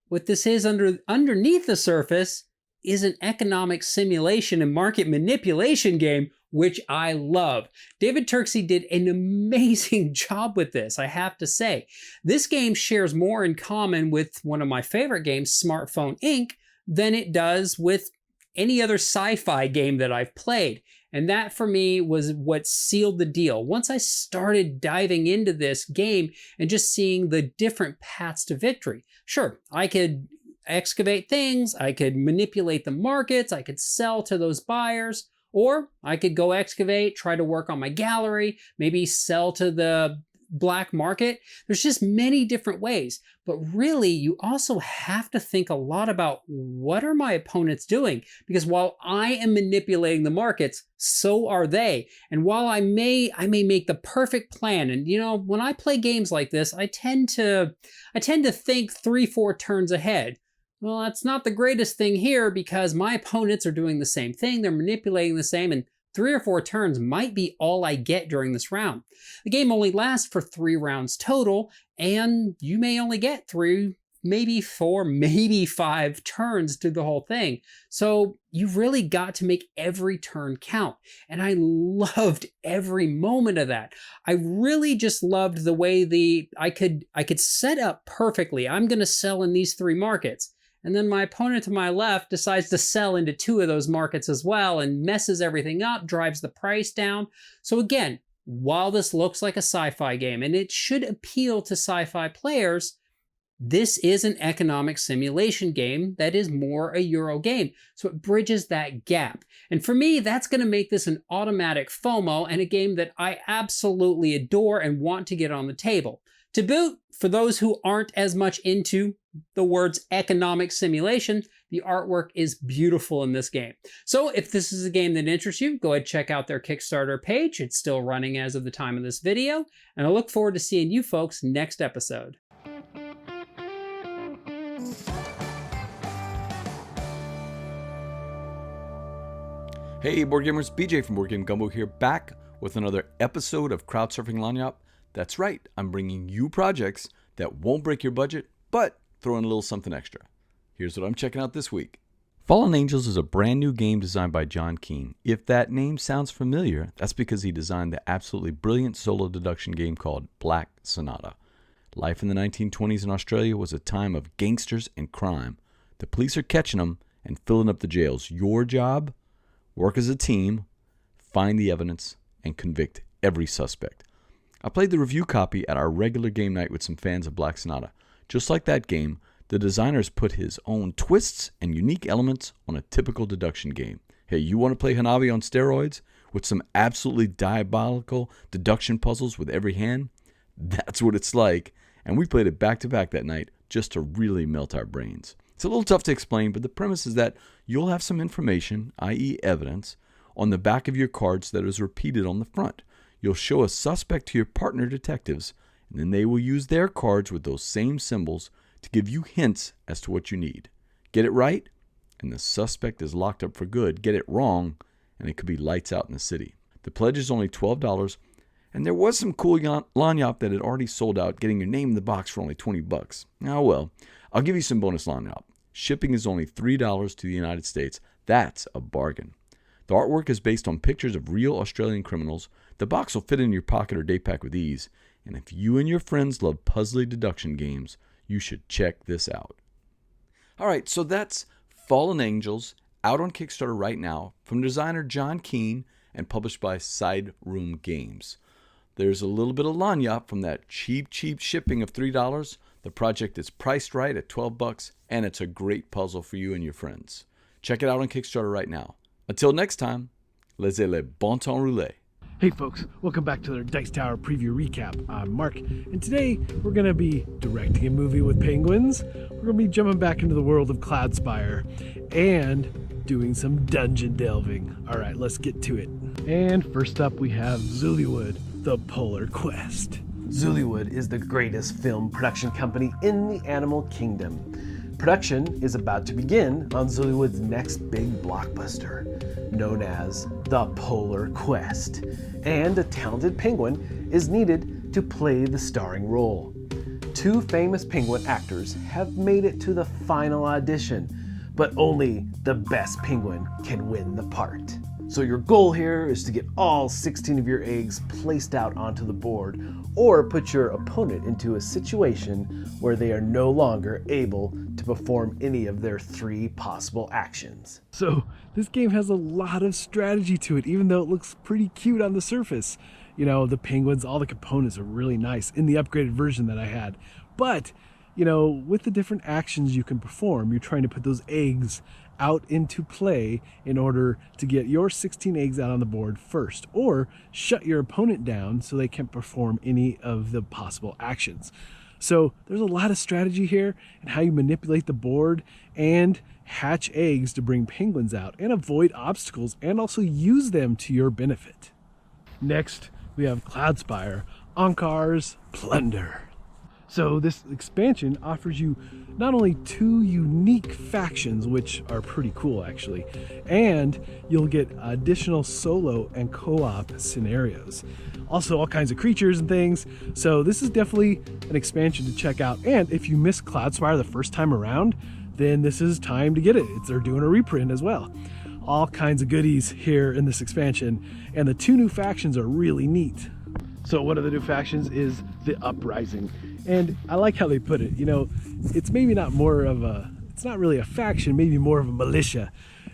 [SPEAKER 6] what this is underneath the surface is an economic simulation and market manipulation game, which I love. David Turksey did an amazing job with this, I have to say. This game shares more in common with one of my favorite games, Smartphone Inc., than it does with any other sci-fi game that I've played. And that for me was what sealed the deal. Once I started diving into this game and just seeing the different paths to victory. Sure, I could excavate things, I could manipulate the markets, I could sell to those buyers, or I could go excavate, try to work on my gallery, maybe sell to the black market. There's just many different ways. But really, you also have to think a lot about what are my opponents doing? Because while I am manipulating the markets, so are they. And while I may make the perfect plan, and when I play games like this, I tend to think 3-4 turns ahead. Well, that's not the greatest thing here because my opponents are doing the same thing. They're manipulating the same, and 3 or 4 turns might be all I get during this round. The game only lasts for 3 rounds total, and you may only get 3, maybe 4, maybe 5 turns through the whole thing. So you've really got to make every turn count. And I loved every moment of that. I really just loved the way I could set up perfectly. I'm going to sell in these 3 markets. And then my opponent to my left decides to sell into 2 of those markets as well and messes everything up, drives the price down. So again, while this looks like a sci-fi game, and it should appeal to sci-fi players, this is an economic simulation game that is more a Euro game. So it bridges that gap. And for me, that's going to make this an automatic FOMO and a game that I absolutely adore and want to get on the table. To boot, for those who aren't as much into the words economic simulation, the artwork is beautiful in this game. So if this is a game that interests you, go ahead and check out their Kickstarter page. It's still running as of the time of this video, and I look forward to seeing you folks next episode.
[SPEAKER 7] Hey board gamers, BJ from Board Game Gumbo here, back with another episode of Crowdsurfing Lanyap. That's right, I'm bringing you projects that won't break your budget, but throw in a little something extra. Here's what I'm checking out this week. Fallen Angels is a brand new game designed by John Keane. If that name sounds familiar, that's because he designed the absolutely brilliant solo deduction game called Black Sonata. Life in the 1920s in Australia was a time of gangsters and crime. The police are catching them and filling up the jails. Your job? Work as a team, find the evidence, and convict every suspect. I played the review copy at our regular game night with some fans of Black Sonata. Just like that game, the designers put his own twists and unique elements on a typical deduction game. Hey, you want to play Hanabi on steroids with some absolutely diabolical deduction puzzles with every hand? That's what it's like, and we played it back-to-back that night just to really melt our brains. It's a little tough to explain, but the premise is that you'll have some information, i.e. evidence, on the back of your cards that is repeated on the front. You'll show a suspect to your partner detectives, and then they will use their cards with those same symbols to give you hints as to what you need. Get it right, and the suspect is locked up for good. Get it wrong, and it could be lights out in the city. The pledge is only $12, and there was some cool lanyap that had already sold out, getting your name in the box for only $20. Oh well, I'll give you some bonus lanyap. Shipping is only $3 to the United States. That's a bargain. The artwork is based on pictures of real Australian criminals. The box will fit in your pocket or day pack with ease. And if you and your friends love puzzly deduction games, you should check this out. Alright, so that's Fallen Angels, out on Kickstarter right now, from designer John Keane and published by Side Room Games. There's a little bit of lanyap from that cheap shipping of $3. The project is priced right at $12, and it's a great puzzle for you and your friends. Check it out on Kickstarter right now. Until next time, laissez le bon temps rouler.
[SPEAKER 5] Hey folks, welcome back to our Dice Tower preview recap. I'm Mark, and today we're going to be directing a movie with penguins. We're going to be jumping back into the world of Cloudspire and doing some dungeon delving. All right, let's get to it. And first up we have Zullywood, the Polar Quest. Zullywood is the greatest film production company in the animal kingdom. Production is about to begin on Zullywood's next big blockbuster, known as The Polar Quest, and a talented penguin is needed to play the starring role. 2 famous penguin actors have made it to the final audition, but only the best penguin can win the part. So your goal here is to get all 16 of your eggs placed out onto the board, or put your opponent into a situation where they are no longer able to perform any of their 3 possible actions. So this game has a lot of strategy to it, even though it looks pretty cute on the surface. You know, the penguins, all the components are really nice in the upgraded version that I had. But with the different actions you can perform, you're trying to put those eggs out into play in order to get your 16 eggs out on the board first, or shut your opponent down so they can't perform any of the possible actions. So there's a lot of strategy here and how you manipulate the board and hatch eggs to bring penguins out and avoid obstacles and also use them to your benefit. Next, we have Cloudspire, Ankar's Plunder. So this expansion offers you not only 2 unique factions, which are pretty cool actually, and you'll get additional solo and co-op scenarios. Also all kinds of creatures and things. So this is definitely an expansion to check out. And if you missed Cloudspire the first time around, then this is time to get it. They're doing a reprint as well. All kinds of goodies here in this expansion, and the 2 new factions are really neat. So one of the new factions is the Uprising. And I like how they put it, it's maybe not it's not really a faction, maybe more of a militia.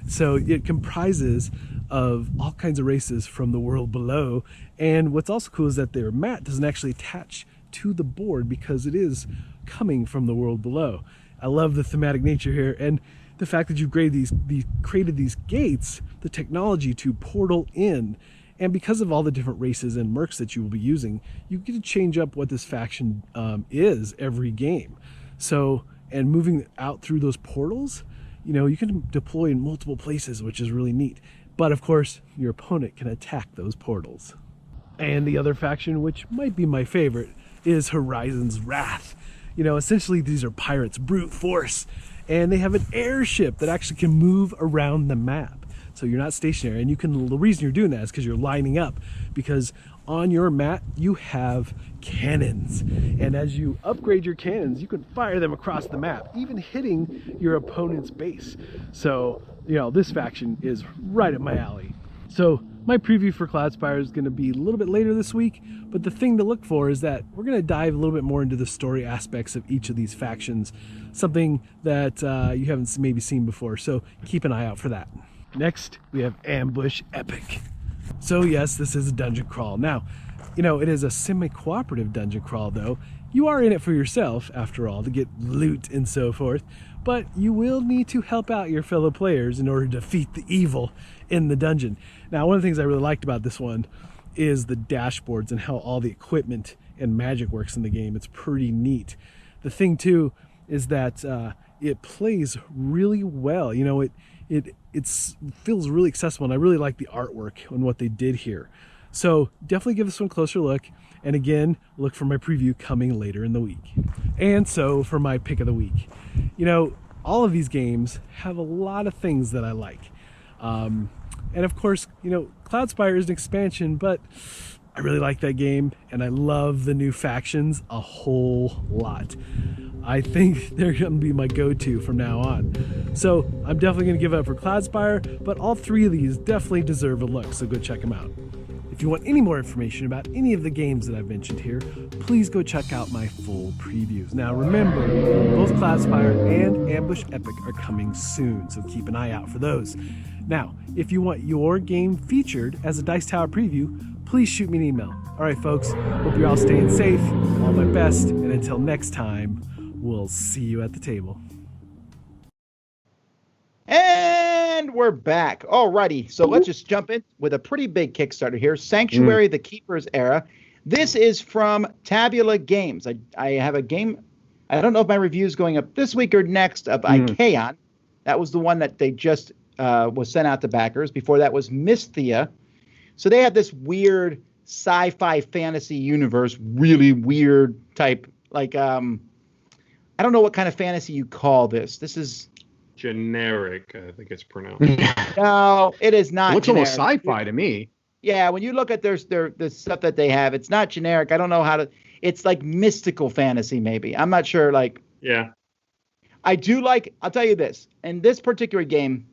[SPEAKER 5] So it comprises of all kinds of races from the world below. And what's also cool is that their mat doesn't actually attach to the board because it is coming from the world below. I love the thematic nature here, and the fact that you've created these gates, the technology to portal in. And because of all the different races and mercs that you will be using, you get to change up what this faction is every game. So, and moving out through those portals, you can deploy in multiple places, which is really neat. But of course, your opponent can attack those portals. And the other faction, which might be my favorite, is Horizon's Wrath. Essentially these are pirates, brute force, and they have an airship that actually can move around the map. So you're not stationary, and the reason you're doing that is because you're lining up, because on your mat you have cannons, and as you upgrade your cannons, you can fire them across the map, even hitting your opponent's base. So this faction is right up my alley. So my preview for Cloudspire is going to be a little bit later this week, but the thing to look for is that we're going to dive a little bit more into the story aspects of each of these factions, something that you haven't maybe seen before, so keep an eye out for that. Next, we have Ambush Epic. So yes, this is a dungeon crawl. Now, it is a semi-cooperative dungeon crawl though. You are in it for yourself, after all, to get loot and so forth, but you will need to help out your fellow players in order to defeat the evil in the dungeon. Now, one of the things I really liked about this one is the dashboards and how all the equipment and magic works in the game. It's pretty neat. The thing too is that it plays really well. It feels really accessible, and I really like the artwork and what they did here. So definitely give this one a closer look, and again, look for my preview coming later in the week. And so for my pick of the week, all of these games have a lot of things that I like. And of course, Cloudspire is an expansion, but I really like that game, and I love the new factions a whole lot. I think they're going to be my go-to from now on. So I'm definitely going to give it up for Cloudspire, but all 3 of these definitely deserve a look, so go check them out. If you want any more information about any of the games that I've mentioned here, please go check out my full previews. Now remember, both Cloudspire and Ambush Epic are coming soon, so keep an eye out for those. Now, if you want your game featured as a Dice Tower preview, please shoot me an email. All right, folks, hope you're all staying safe, all my best, and until next time, we'll see you at the table.
[SPEAKER 2] And we're back. Alrighty, so let's just jump in with a pretty big Kickstarter here. Sanctuary, the Keeper's Era. This is from Tabula Games. I have a game, I don't know if my review is going up this week or next, of Ikeon. That was the one that they just was sent out to backers. Before that was Mysthia. So they have this weird sci-fi fantasy universe, really weird type, like, I don't know what kind of fantasy you call this. This is
[SPEAKER 3] generic, I think it's pronounced.
[SPEAKER 2] No, it is not.
[SPEAKER 4] It looks
[SPEAKER 2] generic.
[SPEAKER 4] almost sci-fi to me.
[SPEAKER 2] Yeah, when you look at their the stuff that they have, it's not generic. I don't know how to. It's like mystical fantasy, maybe. I'm not sure. Like,
[SPEAKER 3] yeah,
[SPEAKER 2] I do like. I'll tell you this. In this particular game,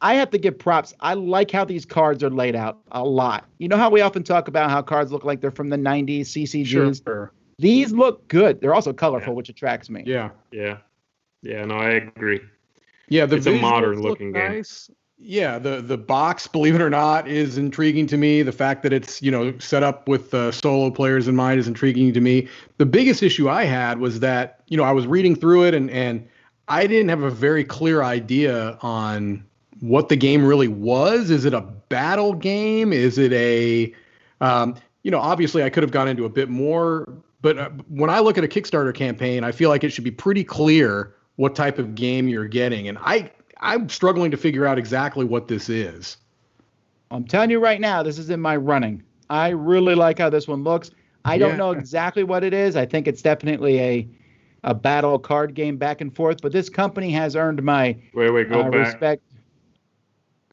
[SPEAKER 2] I have to give props. I like how these cards are laid out a lot. You know how we often talk about how cards look like they're from the 90s, CCGs?
[SPEAKER 4] Sure.
[SPEAKER 2] These look good. They're also colorful, which attracts me.
[SPEAKER 3] Yeah, no, I agree.
[SPEAKER 4] Yeah,
[SPEAKER 3] it's a modern looking game.
[SPEAKER 4] Nice. Yeah, the box, believe it or not, is intriguing to me. The fact that it's, set up with solo players in mind is intriguing to me. The biggest issue I had was that, I was reading through it and I didn't have a very clear idea on what the game really was. Is it a battle game? Is it obviously I could have gone into a bit more, but when I look at a Kickstarter campaign, I feel like it should be pretty clear what type of game you're getting. And I'm struggling to figure out exactly what this is.
[SPEAKER 2] I'm telling you right now, this is in my running. I really like how this one looks. I don't know exactly what it is. I think it's definitely a battle card game back and forth, but this company has earned my
[SPEAKER 3] go back.
[SPEAKER 2] respect.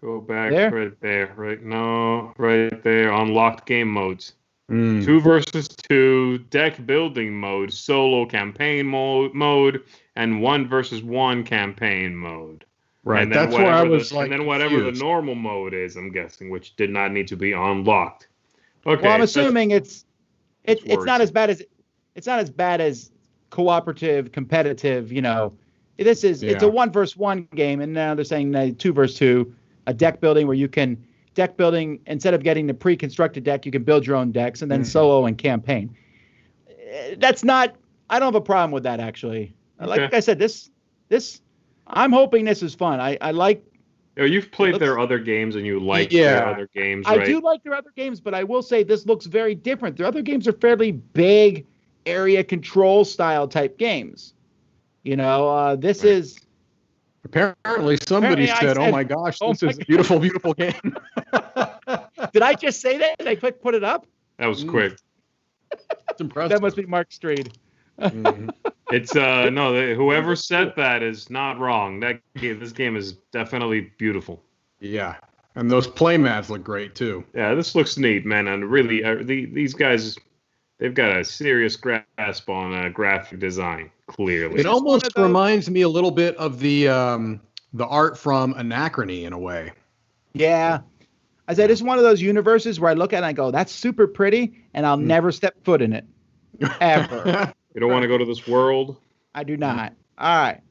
[SPEAKER 3] Go back
[SPEAKER 2] there?
[SPEAKER 3] right there. Right there. Unlocked game modes. 2 versus 2, deck building mode, solo campaign mode, and 1 versus 1 campaign mode.
[SPEAKER 4] Right,
[SPEAKER 3] and
[SPEAKER 4] that's where I was
[SPEAKER 3] and then whatever the normal mode is, I'm guessing, which did not need to be unlocked. Okay.
[SPEAKER 2] Well, I'm assuming it's not as bad as cooperative, competitive. This is it's a 1 versus 1 game, and now they're saying 2 versus 2, a deck building where you can instead of getting the pre-constructed deck, you can build your own decks, and then solo and campaign. I don't have a problem with that actually. Okay. Like I said, this. I'm hoping this is fun. I like.
[SPEAKER 3] You've played their other games and you like their other games, right?
[SPEAKER 2] I do like their other games, but I will say this looks very different. Their other games are fairly big area control style type games. This is.
[SPEAKER 4] Apparently somebody said, "Oh my gosh, this is a beautiful, beautiful game."
[SPEAKER 2] Did I just say that? Did I put it up?
[SPEAKER 3] That was quick.
[SPEAKER 4] That's impressive.
[SPEAKER 2] That must be Mark Strede.
[SPEAKER 3] It's whoever said that is not wrong. This game is definitely beautiful.
[SPEAKER 4] Yeah, and those playmats look great too.
[SPEAKER 3] Yeah, this looks neat, man. And really, these guys, they've got a serious grasp on graphic design. Clearly,
[SPEAKER 4] it almost reminds me a little bit of the art from Anachrony in a way.
[SPEAKER 2] Yeah, I said it's one of those universes where I look at it and I go, "That's super pretty," and I'll never step foot in it ever.
[SPEAKER 3] You don't want to go to this world?
[SPEAKER 2] I do not. All right.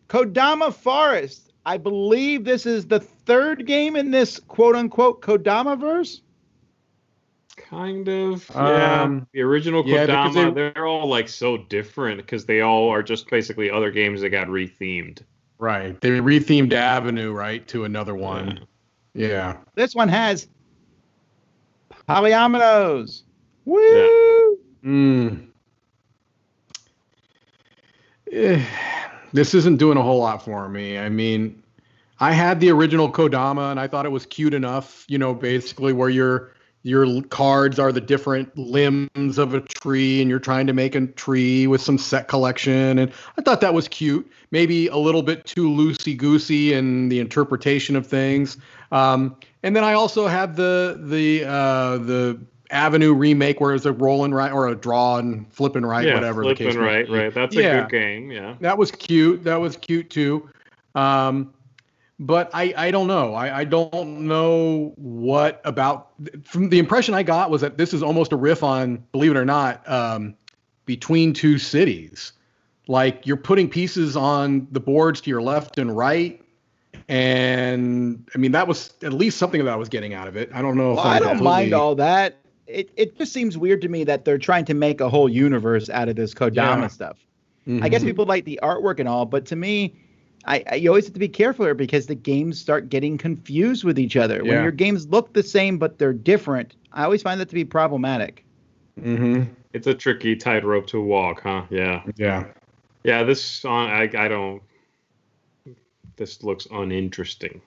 [SPEAKER 2] Kodama Forest. I believe this is the 3rd game in this quote-unquote Kodama-verse.
[SPEAKER 3] Kind of. Yeah. The original Kodama, they're all like so different because they all are just basically other games that got rethemed.
[SPEAKER 4] Right. They rethemed Avenue, right, to another one. Yeah.
[SPEAKER 2] This one has polyominoes. Woo!
[SPEAKER 4] Yeah. This isn't doing a whole lot for me. I mean, I had the original Kodama and I thought it was cute enough, basically where your cards are the different limbs of a tree and you're trying to make a tree with some set collection. And I thought that was cute, maybe a little bit too loosey-goosey in the interpretation of things. And then I also had the Avenue remake where it's a roll and right or a draw and flip and right, whatever the case may be.
[SPEAKER 3] Right. That's a good game. Yeah.
[SPEAKER 4] That was cute. That was cute too. But I don't know. I don't know what about from the impression I got was that this is almost a riff on, believe it or not, Between Two Cities. Like you're putting pieces on the boards to your left and right. And I mean, that was at least something that I was getting out of it. I don't know.
[SPEAKER 2] I don't mind all that. It just seems weird to me that they're trying to make a whole universe out of this Kodama stuff. Mm-hmm. I guess people like the artwork and all, but to me, you always have to be careful here because the games start getting confused with each other. When your games look the same but they're different, I always find that to be problematic.
[SPEAKER 3] Mm-hmm. It's a tricky tightrope to walk, huh? Yeah.
[SPEAKER 4] Yeah.
[SPEAKER 3] Yeah, this song, I don't... This looks uninteresting.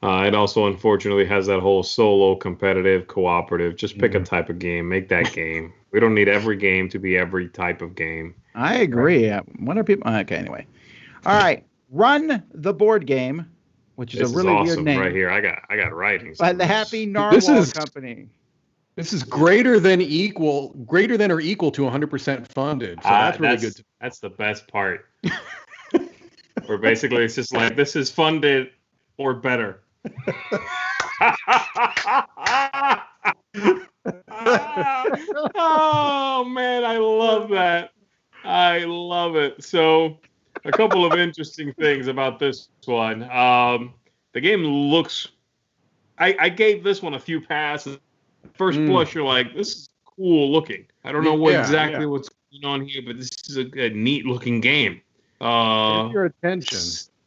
[SPEAKER 3] It also, unfortunately, has that whole solo, competitive, cooperative. Just pick a type of game. Make that game. We don't need every game to be every type of game.
[SPEAKER 2] I agree. Right? When are people... Okay, anyway. All right. Run the Board Game, which is a really weird name.
[SPEAKER 3] Right here. I got writings.
[SPEAKER 2] By the Happy Narwhal Company.
[SPEAKER 4] This is greater than or equal to 100% funded. So that's really good.
[SPEAKER 3] That's the best part. Where basically it's just like, this is funded or better. Oh, man, I love that. I love it. So a couple of interesting things about this one. The game looks. I gave this one a few passes. First blush, you're like, this is cool looking. I don't know exactly what's going on here, but this is a neat looking game.
[SPEAKER 4] Get your attention.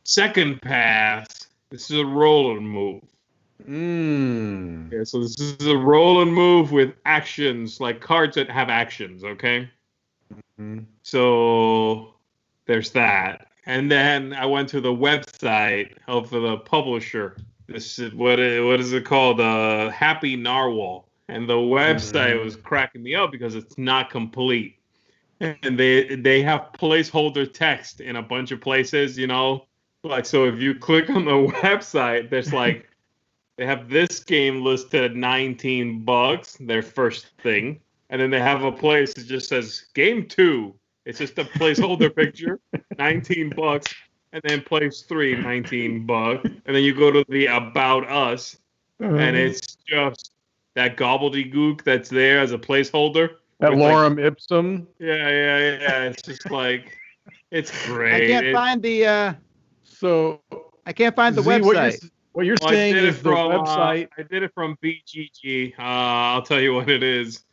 [SPEAKER 3] Second pass, this is a roll and move.
[SPEAKER 4] Yeah,
[SPEAKER 3] so this is a roll and move with actions, like cards that have actions, okay? So there's that. And then I went to the website of the publisher. This is what is it called? Happy Narwhal. And the website was cracking me up because it's not complete. And they have placeholder text in a bunch of places, Like, so if you click on the website, there's like, they have this game listed at $19, their first thing. And then they have a place that just says Game 2. It's just a placeholder picture, $19. And then place 3, $19. And then you go to the About Us, and it's just that gobbledygook that's there as a placeholder.
[SPEAKER 4] That lorem ipsum.
[SPEAKER 3] Yeah. It's just like, it's great.
[SPEAKER 2] I can't find the. I can't find the website.
[SPEAKER 4] What you're saying is the website.
[SPEAKER 3] I did it from BGG. I'll tell you what it is.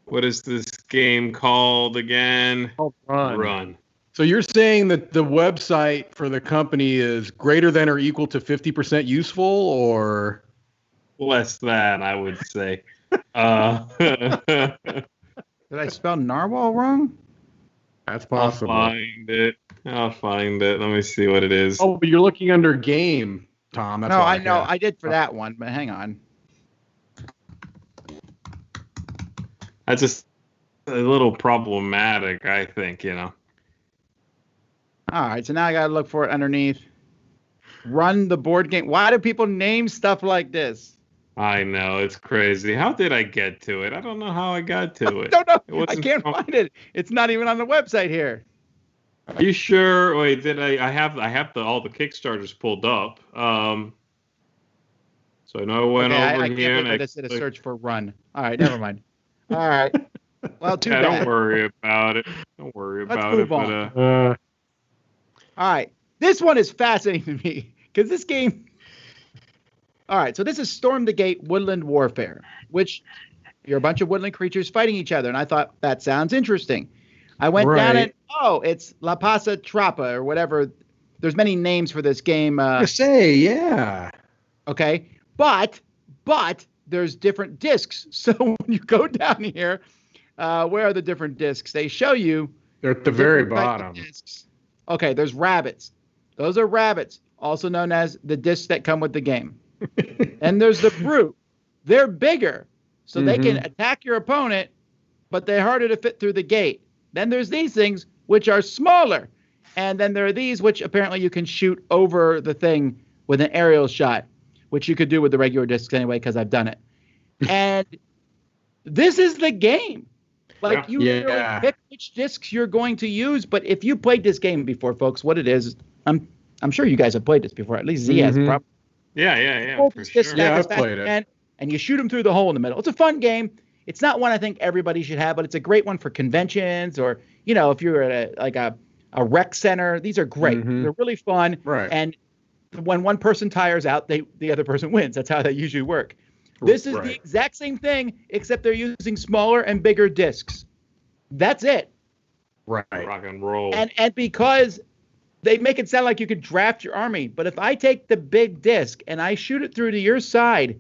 [SPEAKER 3] What is this game called again? Run.
[SPEAKER 4] So you're saying that the website for the company is greater than or equal to 50% useful, or
[SPEAKER 3] less than, I would say.
[SPEAKER 2] Did I spell narwhal wrong?
[SPEAKER 4] That's possible.
[SPEAKER 3] I'll find it. Let me see what it is.
[SPEAKER 4] Oh, but you're looking under game, Tom. That's
[SPEAKER 2] I know. I did for that one, but hang on.
[SPEAKER 3] That's just a little problematic, I think,
[SPEAKER 2] All right, so now I got to look for it underneath. Run the board game. Why do people name stuff like this?
[SPEAKER 3] I know, it's crazy. How did I get to it? I don't know how I got to it.
[SPEAKER 2] I don't know. I can't find it. It's not even on the website here.
[SPEAKER 3] Are you sure? Wait, did I have all the Kickstarters pulled up. So I know I went over here and I
[SPEAKER 2] just did a search for Run. All right, never mind. All right. Well, too bad.
[SPEAKER 3] Don't worry about it. Don't worry about it.
[SPEAKER 2] All right. This one is fascinating to me because this game. All right. So this is Storm the Gate Woodland Warfare, which you're a bunch of woodland creatures fighting each other. And I thought that sounds interesting. I went down and, it's La Pasa Trappa or whatever. There's many names for this game.
[SPEAKER 4] Yeah.
[SPEAKER 2] Okay. But there's different discs. So when you go down here, where are the different discs? They show you.
[SPEAKER 4] They're at the very bottom.
[SPEAKER 2] Okay, there's rabbits. Those are rabbits, also known as the discs that come with the game. And there's the brute. They're bigger, so they can attack your opponent, but they're harder to fit through the gate. Then there's these things, which are smaller. And then there are these, which apparently you can shoot over the thing with an aerial shot, which you could do with the regular discs anyway, because I've done it. And this is the game. Like, you literally pick which discs you're going to use. But if you played this game before, folks, what it is, I'm sure you guys have played this before. At least Z has probably.
[SPEAKER 3] Yeah.
[SPEAKER 2] For sure. I've played it. And you shoot them through the hole in the middle. It's a fun game. It's not one I think everybody should have, but it's a great one for conventions or, if you're at a rec center. These are great. They're really fun.
[SPEAKER 4] Right.
[SPEAKER 2] And when one person tires out, the other person wins. That's how they usually work. This is the exact same thing, except they're using smaller and bigger discs. That's it.
[SPEAKER 3] Right. Rock and roll.
[SPEAKER 2] And because they make it sound like you could draft your army, but if I take the big disc and I shoot it through to your side,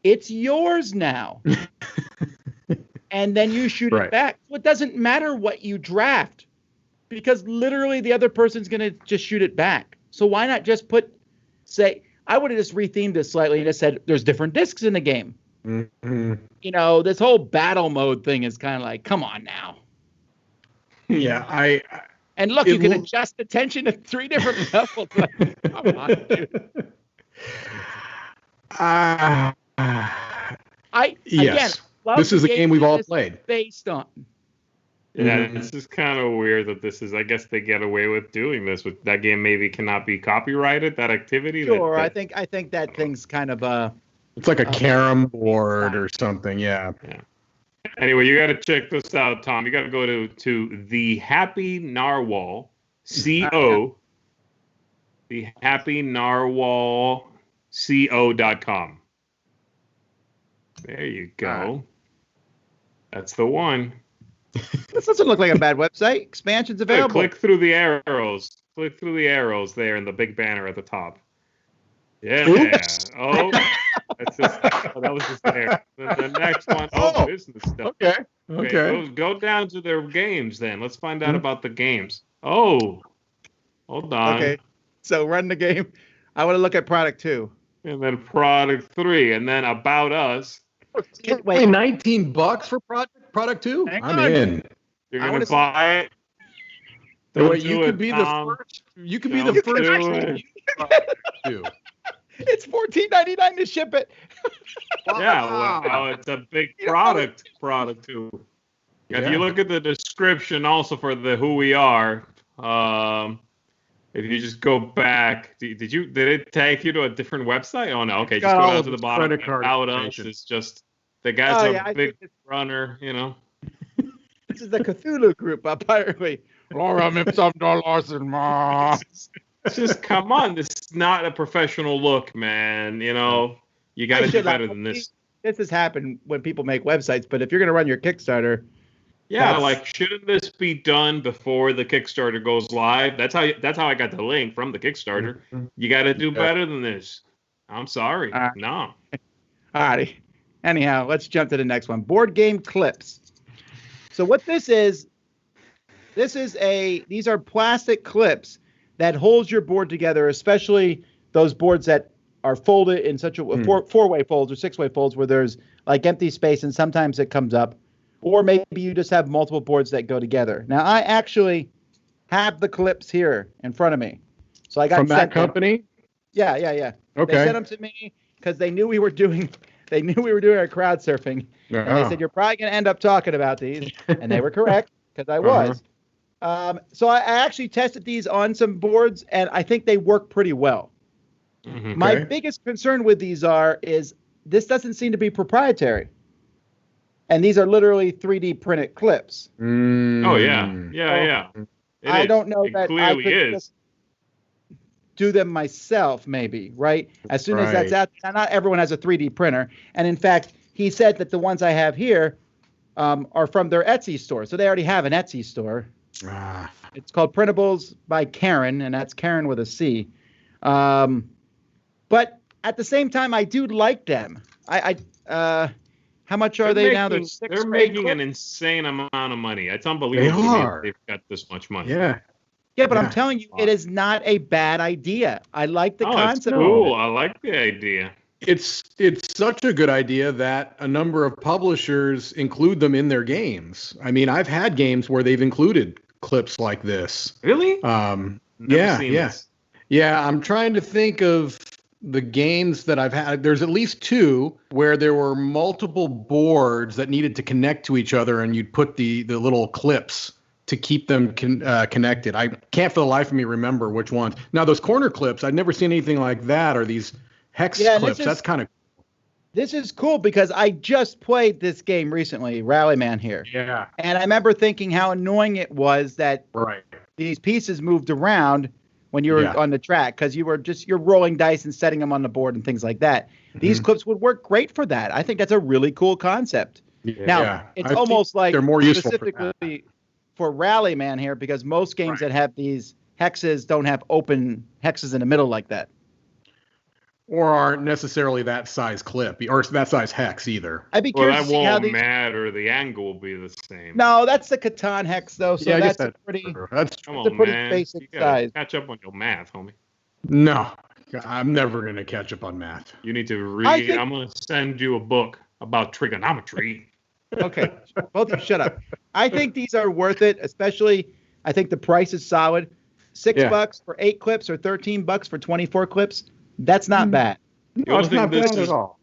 [SPEAKER 2] it's yours now. And then you shoot it back. So it doesn't matter what you draft because literally the other person's going to just shoot it back. So why not just I would have just rethemed this slightly and just said there's different discs in the game. This whole battle mode thing is kind of like, come on now.
[SPEAKER 4] Yeah,
[SPEAKER 2] And look, you can adjust the tension at 3 different levels. Come on, dude.
[SPEAKER 4] This is a game we've all played.
[SPEAKER 2] Based on.
[SPEAKER 3] Yeah, this is kind of weird that this is. I guess they get away with doing this. With that game, maybe cannot be copyrighted. That activity.
[SPEAKER 2] Sure, I think that thing's kind of
[SPEAKER 4] It's like a carom board or something. Yeah.
[SPEAKER 3] Anyway, you got to check this out, Tom. You got to go to the Happy Narwhal, CO. thehappynarwhalco.com. There you go. That's the one.
[SPEAKER 2] This doesn't look like a bad website. Expansions available.
[SPEAKER 3] Click through the arrows. Click through the arrows there in the big banner at the top. Yeah. Oops. Oh, that was just there. The next one. Oh, business stuff.
[SPEAKER 4] Okay.
[SPEAKER 3] Go down to their games then. Let's find out about the games. Oh, hold on.
[SPEAKER 2] Okay. So run the game. I want to look at product 2.
[SPEAKER 3] And then product 3, and then about us.
[SPEAKER 4] Wait, $19 for product 2? I'm in.
[SPEAKER 3] You're gonna buy it.
[SPEAKER 4] Wait, you could be the first. You could be the first.
[SPEAKER 2] It's $14.99 to ship it.
[SPEAKER 3] Yeah, well, it's a big product. Product 2. If you look at the description, also for the who we are, if you just go back, did it take you to a different website? Oh no, okay, just go down to the bottom. About us is just the guy's a big runner, you know.
[SPEAKER 2] This is the Cthulhu group, apparently.
[SPEAKER 3] It's just come on, this is not a professional look, man. You know, you got to do better than this.
[SPEAKER 2] This has happened when people make websites, but if you're going to run your Kickstarter,
[SPEAKER 3] shouldn't this be done before the Kickstarter goes live? That's how I got the link from the Kickstarter. You got to do better than this. I'm sorry. No.
[SPEAKER 2] Alrighty. Anyhow, let's jump to the next one. Board game clips. So what this is these are plastic clips that holds your board together, especially those boards that are folded in such a four-way folds or six-way folds where there's like empty space and sometimes it comes up. Or maybe you just have multiple boards that go together. Now, I actually have the clips here in front of me. So I got
[SPEAKER 4] from that company?
[SPEAKER 2] Yeah.
[SPEAKER 4] Okay.
[SPEAKER 2] They sent them to me because they knew we were doing our crowdsurfing. And they said, you're probably going to end up talking about these. And they were correct because I was. So I actually tested these on some boards, and I think they work pretty well.
[SPEAKER 3] Mm-hmm.
[SPEAKER 2] My biggest concern with these is this doesn't seem to be proprietary. And these are literally 3D printed clips.
[SPEAKER 3] Oh, yeah.
[SPEAKER 2] I don't know
[SPEAKER 3] it
[SPEAKER 2] that I could just do them myself, maybe, right? As soon as that's out, not everyone has a 3D printer. And in fact, he said that the ones I have here are from their Etsy store. So they already have an Etsy store. It's called Printables by Karen, and that's Karen with a C. But at the same time, I do like them. How much are they now?
[SPEAKER 3] They're making an insane amount of money. It's unbelievable. They've got this much money.
[SPEAKER 2] Yeah, but I'm telling you, it is not a bad idea. I like the concept.
[SPEAKER 3] It's cool. I like the idea.
[SPEAKER 4] It's such a good idea that a number of publishers include them in their games. I mean, I've had games where they've included clips like this.
[SPEAKER 3] Really?
[SPEAKER 4] This. Yeah, I'm trying to think of the games that I've had. There's at least 2 where there were multiple boards that needed to connect to each other, and you'd put the little clips to keep them connected. I can't for the life of me remember which ones. Now, those corner clips, I'd never seen anything like that, or these hex clips. That's kind of cool.
[SPEAKER 2] This is cool because I just played this game recently, Rallyman here.
[SPEAKER 4] Yeah.
[SPEAKER 2] And I remember thinking how annoying it was that these pieces moved around when you were on the track because you're rolling dice and setting them on the board and things like that. These clips would work great for that. I think that's a really cool concept. Now, it's almost like
[SPEAKER 4] they're more useful
[SPEAKER 2] specifically for Rallyman here because most games that have these hexes don't have open hexes in the middle like that.
[SPEAKER 4] Or aren't necessarily that size clip or that size hex either.
[SPEAKER 2] I'd be curious to see how these
[SPEAKER 3] matter. The angle will be the same.
[SPEAKER 2] No, that's the Catan hex though. So that's a pretty basic size.
[SPEAKER 3] Catch up on your math, homie.
[SPEAKER 4] No, I'm never gonna catch up on math.
[SPEAKER 3] You need to read. I'm gonna send you a book about trigonometry.
[SPEAKER 2] Okay, both of you shut up. I think these are worth it, especially. I think the price is solid. $6 for 8 clips or $13 for 24 clips. That's not bad.
[SPEAKER 4] No, it's not bad at all.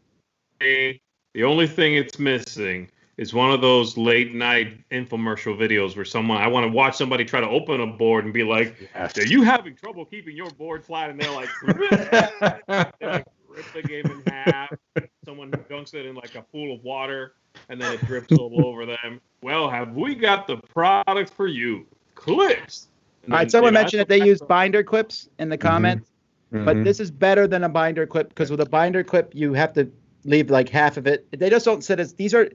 [SPEAKER 3] The only thing it's missing is one of those late night infomercial videos where I want to watch somebody try to open a board and be like, are you having trouble keeping your board flat? And they're like, rip the game in half. Someone dunks it in like a pool of water and then it drips all over them. Well, have we got the product for you? Clips.
[SPEAKER 2] All right, someone mentioned that they use binder clips in the comments. but this is better than a binder clip because with a binder clip you have to leave like half of it. They just don't sit as these are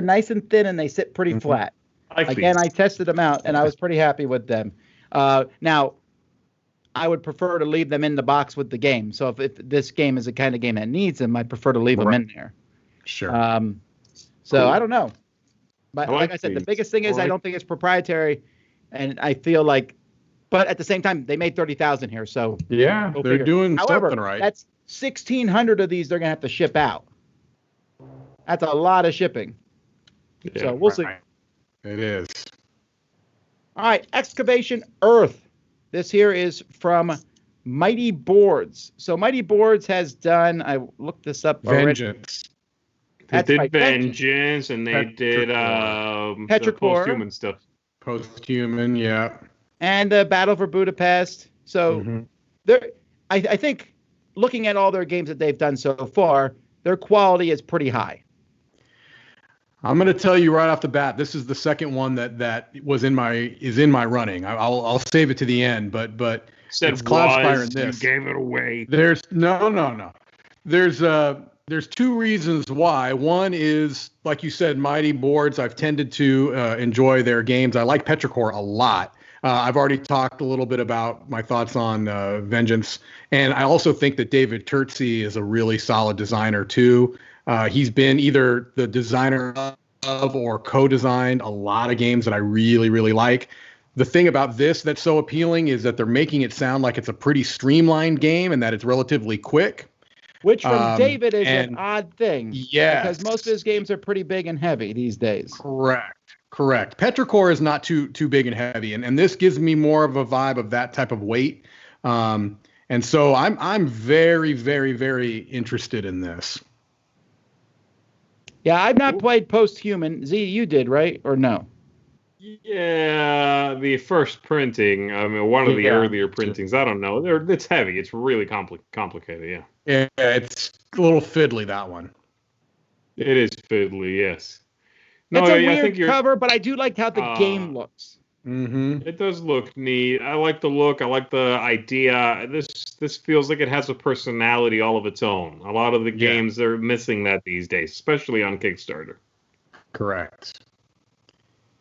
[SPEAKER 2] nice and thin and they sit pretty flat. Again, I tested them out and I was pretty happy with them. Now, I would prefer to leave them in the box with the game. So if this game is the kind of game that needs them, I'd prefer to leave them in there.
[SPEAKER 4] Sure.
[SPEAKER 2] So cool. I don't know. But like I said, the biggest thing is I don't think it's proprietary. And I feel like, but at the same time, they made 30,000 here. So
[SPEAKER 4] yeah, they're doing something right.
[SPEAKER 2] That's 1,600 of these they're going to have to ship out. That's a lot of shipping. Yeah, so we'll see.
[SPEAKER 4] It is.
[SPEAKER 2] All right, Excavation Earth. This here is from Mighty Boards. So Mighty Boards has done, I looked this up
[SPEAKER 4] Vengeance.
[SPEAKER 2] Already. That's
[SPEAKER 3] they did
[SPEAKER 2] right.
[SPEAKER 3] Vengeance, and they did
[SPEAKER 2] Petrichor.
[SPEAKER 3] Post-Human stuff.
[SPEAKER 4] Post-Human, yeah.
[SPEAKER 2] And Battle for Budapest. So I think looking at all their games that they've done so far, their quality is pretty high.
[SPEAKER 4] I'm going to tell you right off the bat, this is the second one that was in my running. I'll save it to the end, but it's Cloudspire in this.
[SPEAKER 3] You gave it away.
[SPEAKER 4] There's no. There's two reasons why. One is, like you said, Mighty Boards. I've tended to enjoy their games. I like Petrichor a lot. I've already talked a little bit about my thoughts on Vengeance, and I also think that David Turtzi is a really solid designer too. He's been either the designer of or co-designed a lot of games that I really, really like. The thing about this that's so appealing is that they're making it sound like it's a pretty streamlined game and that it's relatively quick.
[SPEAKER 2] Which from David is an odd thing.
[SPEAKER 4] Yeah.
[SPEAKER 2] Because most of his games are pretty big and heavy these days.
[SPEAKER 4] Correct. Petrichor is not too big and heavy, and this gives me more of a vibe of that type of weight. And so I'm very, very, very interested in this.
[SPEAKER 2] Yeah, I've not played Post-Human. Z, you did, right? Or no?
[SPEAKER 3] Yeah, the first printing. I mean, one of the earlier printings. I don't know. It's heavy. It's really complicated. Yeah.
[SPEAKER 4] Yeah, it's a little fiddly, that one.
[SPEAKER 3] It is fiddly. Yes.
[SPEAKER 2] No, it's a weird cover, but I do like how the game looks.
[SPEAKER 3] It does look neat. I like the look. I like the idea. This feels like it has a personality all of its own. A lot of the games are missing that these days, especially on Kickstarter.
[SPEAKER 4] Correct.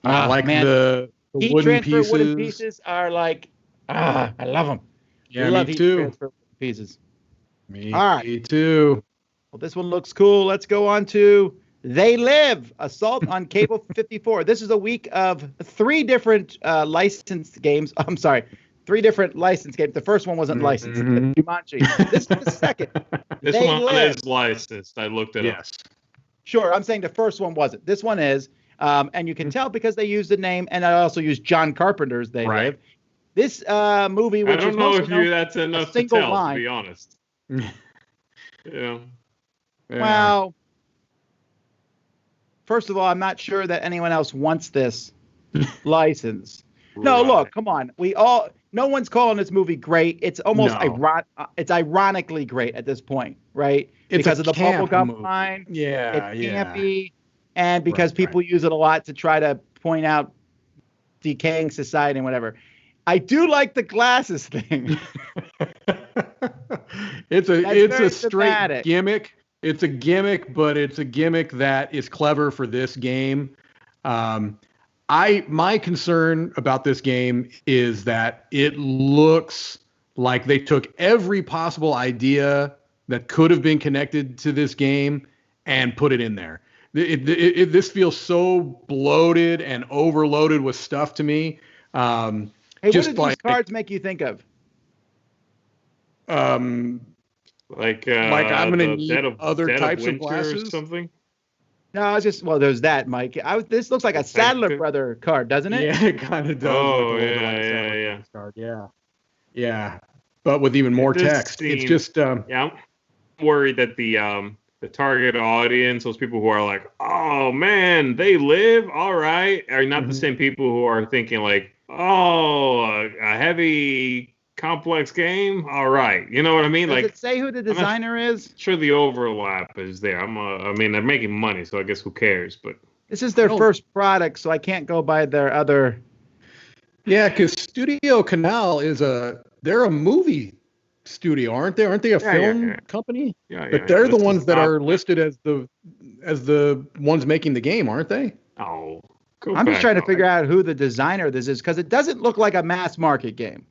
[SPEAKER 4] I like the
[SPEAKER 2] heat
[SPEAKER 4] wooden
[SPEAKER 2] transfer
[SPEAKER 4] pieces.
[SPEAKER 2] Wooden pieces are like, I love them.
[SPEAKER 4] Yeah,
[SPEAKER 2] I love
[SPEAKER 4] me
[SPEAKER 2] heat
[SPEAKER 4] too.
[SPEAKER 2] transfer wooden pieces.
[SPEAKER 4] Me
[SPEAKER 2] Well,
[SPEAKER 4] too.
[SPEAKER 2] this one looks cool. Let's go on to They Live, Assault on Cable 54. This is a week of three different licensed games. I'm sorry, three different licensed games. The first one wasn't licensed. Jumanji. This is the second.
[SPEAKER 3] This one is licensed. I looked it up.
[SPEAKER 2] Sure, I'm saying the first one wasn't. This one is. And you can tell because they used the name, and I also used John Carpenter's They Live. This movie, which
[SPEAKER 3] I don't know if that's enough to tell, to be honest. Yeah.
[SPEAKER 2] Well, first of all, I'm not sure that anyone else wants this license. No, look, come on. No one's calling this movie great. It's almost it's ironically great at this point, right? Because of the bubblegum line.
[SPEAKER 4] Yeah,
[SPEAKER 2] it's campy. And because people use it a lot to try to point out decaying society and whatever. I do like the glasses thing.
[SPEAKER 4] It's a straight gimmick. It's a gimmick, but it's a gimmick that is clever for this game. My concern about this game is that it looks like they took every possible idea that could have been connected to this game and put it in there. This feels so bloated and overloaded with stuff to me.
[SPEAKER 2] Hey, what did these cards make you think of?
[SPEAKER 3] Like
[SPEAKER 4] I'm gonna need other types of glasses
[SPEAKER 3] or something.
[SPEAKER 4] No,
[SPEAKER 2] I was just there's that, Mike. This looks like a Sadler Brother card, doesn't it?
[SPEAKER 4] Yeah, it kind of does.
[SPEAKER 3] Oh,
[SPEAKER 4] yeah. Card. Yeah. But with even more text. It's just
[SPEAKER 3] I'm worried that the target audience, those people who are like, oh man, They Live, all right, are not the same people who are thinking like, oh, a heavy, complex game, all right. You know what I mean?
[SPEAKER 2] Does it say who the designer is?
[SPEAKER 3] Sure, the overlap is there. I mean, they're making money, so I guess who cares? But
[SPEAKER 2] this is their first product, so I can't go by their other.
[SPEAKER 4] Yeah, because Studio Canal they're a movie studio, aren't they? Aren't they a film company?
[SPEAKER 3] Yeah,
[SPEAKER 4] but they're the ones that are listed as the ones making the game, aren't they?
[SPEAKER 3] Oh,
[SPEAKER 2] I'm just trying to figure out who the designer of this is, because it doesn't look like a mass market game.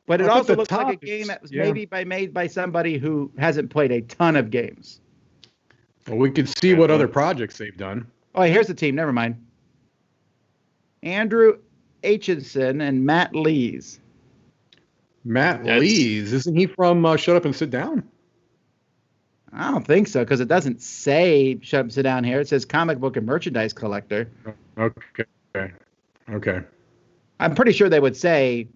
[SPEAKER 2] But it also looks like a game that was maybe made by somebody who hasn't played a ton of games.
[SPEAKER 4] Well, we could see what other projects they've done.
[SPEAKER 2] Oh, here's the team. Never mind. Andrew Aitchison and Matt Lees.
[SPEAKER 4] Matt Lees, isn't he from Shut Up and Sit Down?
[SPEAKER 2] I don't think so, because it doesn't say Shut Up and Sit Down here. It says comic book and merchandise collector.
[SPEAKER 4] Okay.
[SPEAKER 2] I'm pretty sure they would say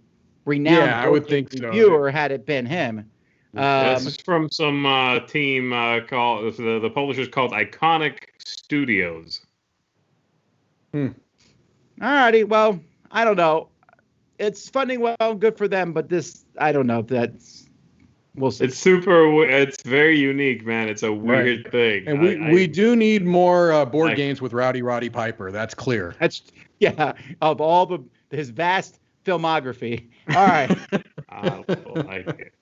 [SPEAKER 2] renowned.
[SPEAKER 4] Yeah, I would think so.
[SPEAKER 2] Reviewer had it been him.
[SPEAKER 3] This is from some team called the publisher's called Iconic Studios.
[SPEAKER 2] Alrighty, well, I don't know. It's funding well, good for them, but this, I don't know if that's, we'll see.
[SPEAKER 3] It's very unique, man. It's a weird thing.
[SPEAKER 4] And we do need more board games with Rowdy Roddy Piper. That's clear.
[SPEAKER 2] Of all his vast filmography. All right.
[SPEAKER 3] I like it.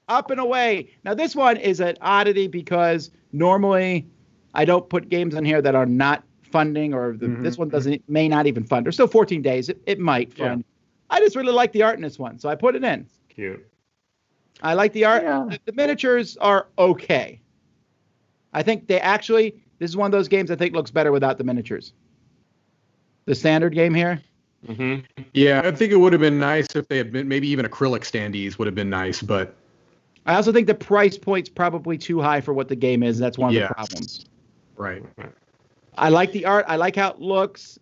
[SPEAKER 2] Up and Away. Now, this one is an oddity because normally I don't put games on here that are not funding, or this one may not even fund. There's still 14 days. It might fund. Yeah. I just really like the art in this one, so I put it in.
[SPEAKER 3] Cute.
[SPEAKER 2] I like the art. Yeah. The miniatures are okay. I think this is one of those games I think looks better without the miniatures. The standard game here.
[SPEAKER 3] Mm-hmm.
[SPEAKER 4] Yeah, I think it would have been nice if they had been, maybe even acrylic standees would have been nice, but
[SPEAKER 2] I also think the price point's probably too high for what the game is. That's one of the problems.
[SPEAKER 4] Right.
[SPEAKER 2] I like the art. I like how it looks.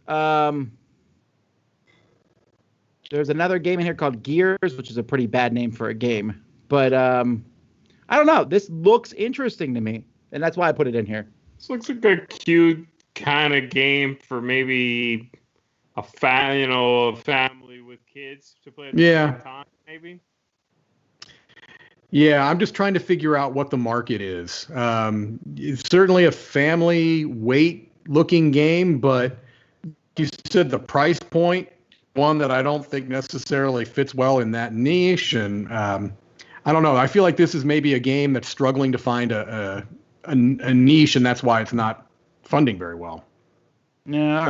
[SPEAKER 2] There's another game in here called Gears, which is a pretty bad name for a game. But I don't know. This looks interesting to me, and that's why I put it in here.
[SPEAKER 3] This looks like a cute kind of game for maybe a family with kids to play at the same time, maybe.
[SPEAKER 4] Yeah, I'm just trying to figure out what the market is. It's certainly a family weight-looking game, but you said the price point, one that I don't think necessarily fits well in that niche, and I don't know. I feel like this is maybe a game that's struggling to find a niche, and that's why it's not funding very well.
[SPEAKER 2] Yeah, all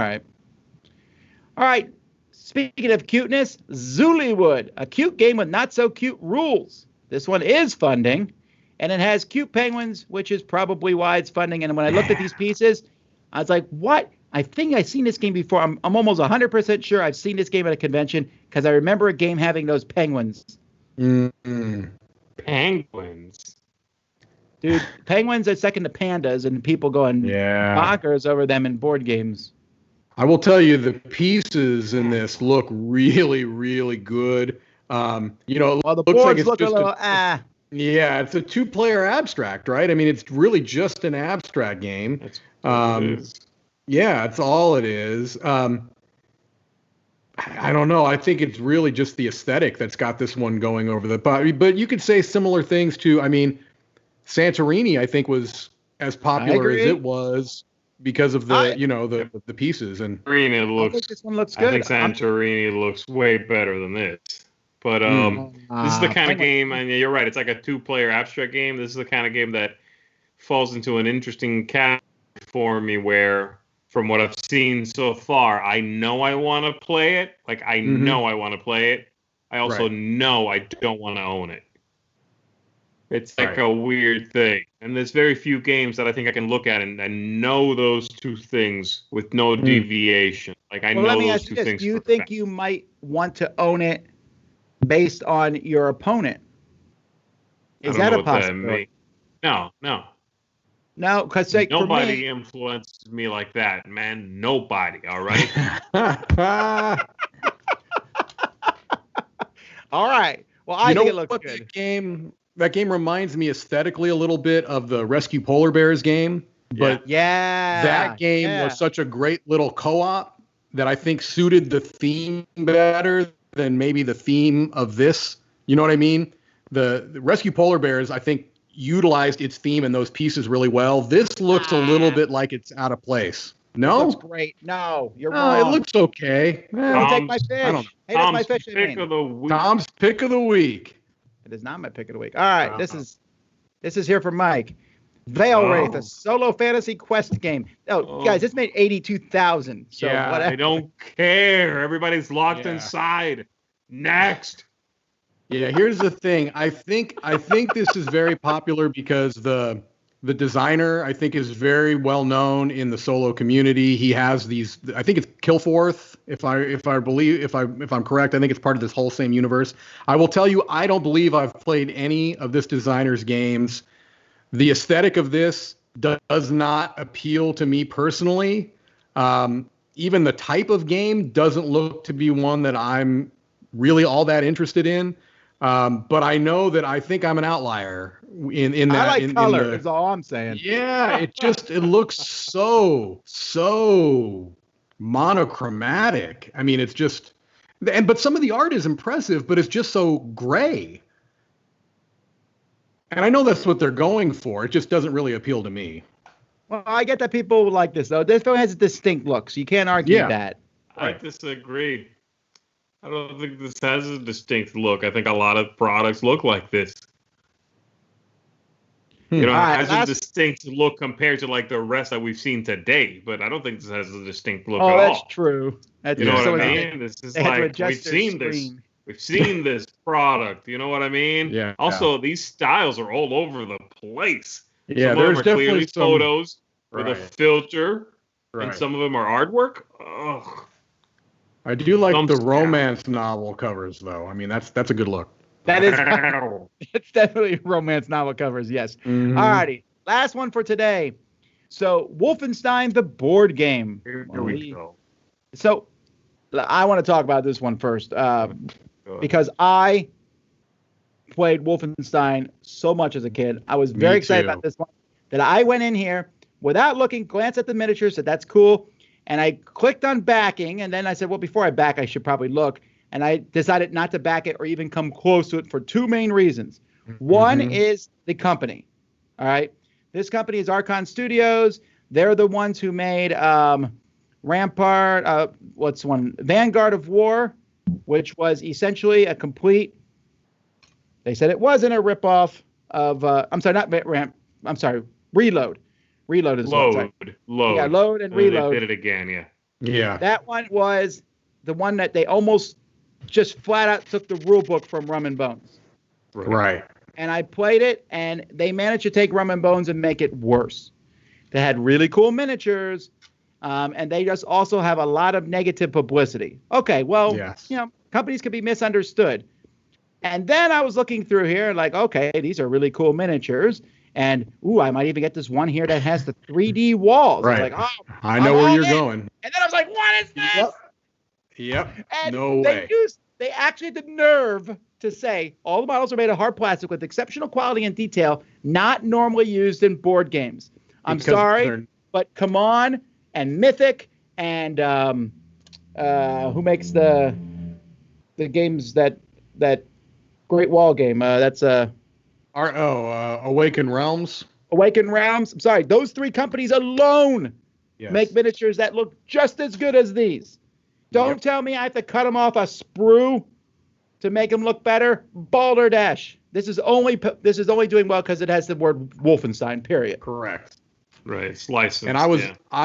[SPEAKER 2] right. Speaking of cuteness, Zoolywood, a cute game with not so cute rules. This one is funding, and it has cute penguins, which is probably why it's funding. And when I looked at these pieces, I was like, what? I think I've seen this game before. I'm almost 100% sure I've seen this game at a convention because I remember a game having those penguins.
[SPEAKER 3] Mm-hmm. Penguins?
[SPEAKER 2] Dude, penguins are second to pandas, and people going bonkers over them in board games.
[SPEAKER 4] I will tell you, the pieces in this look really, really good.
[SPEAKER 2] The boards like look a little
[SPEAKER 4] Yeah, it's a 2-player abstract, right? I mean, it's really just an abstract game.
[SPEAKER 3] That's what it is.
[SPEAKER 4] Yeah, that's all it is. I don't know. I think it's really just the aesthetic that's got this one going over the body. But you could say similar things to, Santorini, I think, was as popular as it was because of the pieces. And
[SPEAKER 3] I think
[SPEAKER 2] this one looks good.
[SPEAKER 3] I think Santorini looks way better than this. But this is the kind of game, and you're right, it's like a 2-player abstract game. This is the kind of game that falls into an interesting category for me where, from what I've seen so far, I know I want to play it. Like, I know I want to play it. I also know I don't want to own it. It's like a weird thing. And there's very few games that I think I can look at and know those two things with no deviation. Like, I know those two things.
[SPEAKER 2] Do you think you might want to own it based on your opponent? Is that a possibility?
[SPEAKER 3] No,
[SPEAKER 2] because
[SPEAKER 3] nobody influenced me like that, man. Nobody. All right.
[SPEAKER 2] All right. Well, I think it looks good.
[SPEAKER 4] That game reminds me aesthetically a little bit of the Rescue Polar Bears game, but that game was such a great little co-op that I think suited the theme better than maybe the theme of this. You know what I mean? The Rescue Polar Bears, I think, utilized its theme and those pieces really well. This looks a little bit like it's out of place. No?
[SPEAKER 2] It looks great. No, you're wrong.
[SPEAKER 4] It looks okay.
[SPEAKER 2] I'll take my fish.
[SPEAKER 3] Tom's pick of the week.
[SPEAKER 4] Tom's pick of the week.
[SPEAKER 2] It is not my pick of the week. All right, this is here for Mike. Veil Wraith, a solo fantasy quest game. Guys, it's made 82,000. So
[SPEAKER 3] yeah,
[SPEAKER 2] whatever.
[SPEAKER 3] I don't care. Everybody's locked inside. Next.
[SPEAKER 4] Yeah, here's the thing. I think this is very popular because the designer, I think, is very well known in the solo community. He has these, I think it's Killforth, if I'm correct. I think it's part of this whole same universe. I will tell you, I don't believe I've played any of this designer's games. The aesthetic of this does not appeal to me personally. Even the type of game doesn't look to be one that I'm really all that interested in. But I know that I think I'm an outlier in that.
[SPEAKER 2] I like color. Is all I'm saying.
[SPEAKER 4] Yeah, it looks so monochromatic. I mean, it's just, but some of the art is impressive, but it's just so gray. And I know that's what they're going for. It just doesn't really appeal to me.
[SPEAKER 2] Well, I get that people like this though. This one has a distinct look, so you can't argue that.
[SPEAKER 3] I disagree. I don't think this has a distinct look. I think a lot of products look like this. You know, it has a distinct look compared to like the rest that we've seen today, but I don't think this has a distinct look at all.
[SPEAKER 2] Oh, that's true.
[SPEAKER 3] You know what I mean? This is like we've seen this. We've seen this product. You know what I mean?
[SPEAKER 4] Yeah.
[SPEAKER 3] Also, these styles are all over the place.
[SPEAKER 4] Yeah,
[SPEAKER 3] some
[SPEAKER 4] there's
[SPEAKER 3] of them are
[SPEAKER 4] definitely
[SPEAKER 3] clearly photos with a filter, and some of them are artwork. Ugh.
[SPEAKER 4] I do like the romance novel covers, though. I mean, that's a good look.
[SPEAKER 2] That is, it's definitely romance novel covers. Yes.
[SPEAKER 4] Mm-hmm.
[SPEAKER 2] All righty. Last one for today. So, Wolfenstein, the board game.
[SPEAKER 3] Here we go.
[SPEAKER 2] So, I want to talk about this one first because I played Wolfenstein so much as a kid. I was very excited about this one that I went in here without looking, glanced at the miniature, said that's cool. And I clicked on backing, and then I said, well, before I back, I should probably look. And I decided not to back it or even come close to it for two main reasons. One is the company. All right. This company is Archon Studios. They're the ones who made Rampart, Vanguard of War, which was essentially a complete, they said it wasn't a ripoff of, Reload. Reload is
[SPEAKER 3] Load.
[SPEAKER 2] Yeah, Load and Reload.
[SPEAKER 3] They did it again, yeah.
[SPEAKER 4] Yeah.
[SPEAKER 2] That one was the one that they almost just flat out took the rule book from Rum and Bones.
[SPEAKER 4] Right.
[SPEAKER 2] And I played it, and they managed to take Rum and Bones and make it worse. They had really cool miniatures, and they just also have a lot of negative publicity. Okay, well, companies can be misunderstood. And then I was looking through here, like, okay, these are really cool miniatures. And, I might even get this one here that has the 3D walls.
[SPEAKER 4] Right.
[SPEAKER 2] I was like,
[SPEAKER 4] I know where you're going.
[SPEAKER 2] And then I was like, what is this?
[SPEAKER 4] Yep.
[SPEAKER 2] And
[SPEAKER 4] no way.
[SPEAKER 2] They actually had the nerve to say all the models are made of hard plastic with exceptional quality and detail, not normally used in board games. I'm sorry, but come on, and Mythic, and who makes the games that Great Wall game? That's
[SPEAKER 4] Awakened Realms.
[SPEAKER 2] Awakened Realms. I'm sorry, those three companies alone make miniatures that look just as good as these. Don't tell me I have to cut them off a sprue to make them look better. Balderdash. This is only doing well because it has the word Wolfenstein. Period.
[SPEAKER 4] Correct.
[SPEAKER 3] Right. It's licensed.
[SPEAKER 4] And I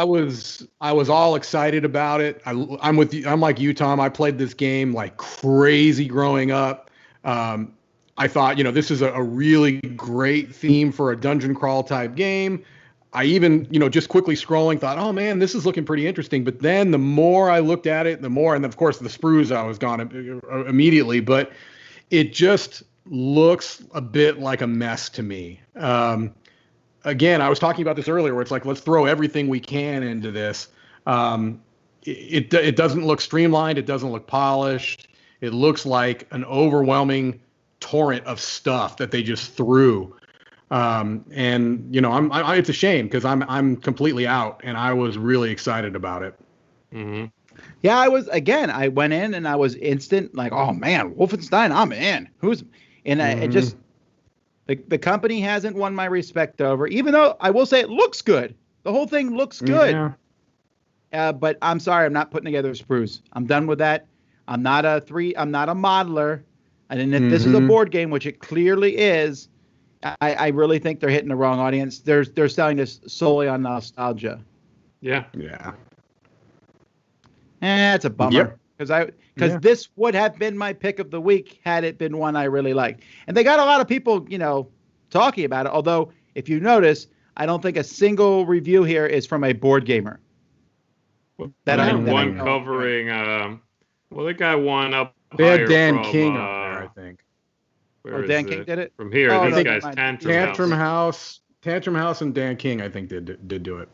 [SPEAKER 4] was all excited about it. I'm with you. I'm like you, Tom. I played this game like crazy growing up. I thought, this is a really great theme for a dungeon crawl type game. I even, just quickly scrolling, thought, oh man, this is looking pretty interesting. But then the more I looked at it, and of course the sprues, I was gone immediately. But it just looks a bit like a mess to me. Again, I was talking about this earlier, where it's like, let's throw everything we can into this. It doesn't look streamlined. It doesn't look polished. It looks like an overwhelming torrent of stuff that they just threw. It's a shame because I'm completely out, and I was really excited about it.
[SPEAKER 3] Mm-hmm.
[SPEAKER 2] Yeah, I went in and I was instant, like, oh man, Wolfenstein, I'm in. It just, the company hasn't won my respect over, even though I will say it looks good. The whole thing looks good. Yeah. But I'm sorry, I'm not putting together sprues. I'm done with that. I'm not a modeler. And if this is a board game, which it clearly is, I really think they're hitting the wrong audience. They're selling this solely on nostalgia.
[SPEAKER 3] Yeah.
[SPEAKER 2] It's a bummer because this would have been my pick of the week had it been one I really liked. And they got a lot of people, talking about it. Although, if you notice, I don't think a single review here is from a board gamer.
[SPEAKER 3] That one covering. They got one up.
[SPEAKER 4] They had Dan King up there, I think.
[SPEAKER 2] Dan King did it
[SPEAKER 3] from here. These guys,
[SPEAKER 4] Tantrum House, and Dan King, I think did do it.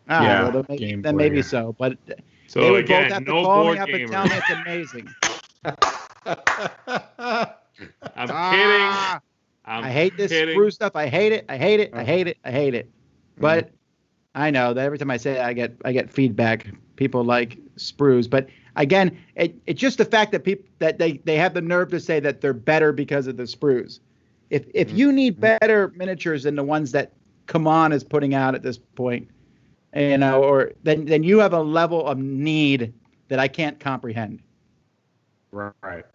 [SPEAKER 2] Well, then maybe so, but they would both have to call me up and tell me it's amazing.
[SPEAKER 3] I'm kidding.
[SPEAKER 2] I hate this sprue stuff. I hate it. But I know that every time I say it, I get feedback. People like sprues, but again, it's just the fact that they have the nerve to say that they're better because of the sprues. If you need better miniatures than the ones that CMON is putting out at this point, or then you have a level of need that I can't comprehend.
[SPEAKER 4] Right.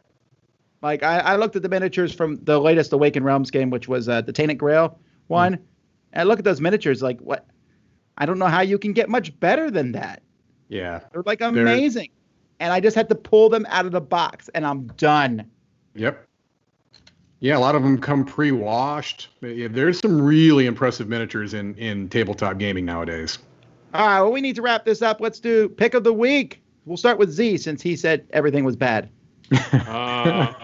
[SPEAKER 2] Like I looked at the miniatures from the latest Awakened Realms game, which was the Tainted Grail one. And I look at those miniatures like, what? I don't know how you can get much better than that.
[SPEAKER 4] Yeah.
[SPEAKER 2] They're like amazing. And I just had to pull them out of the box and I'm done.
[SPEAKER 4] Yep. Yeah, a lot of them come pre-washed. Yeah, there's some really impressive miniatures in tabletop gaming nowadays.
[SPEAKER 2] All right, well, we need to wrap this up. Let's do pick of the week. We'll start with Z since he said everything was bad.
[SPEAKER 3] Yeah,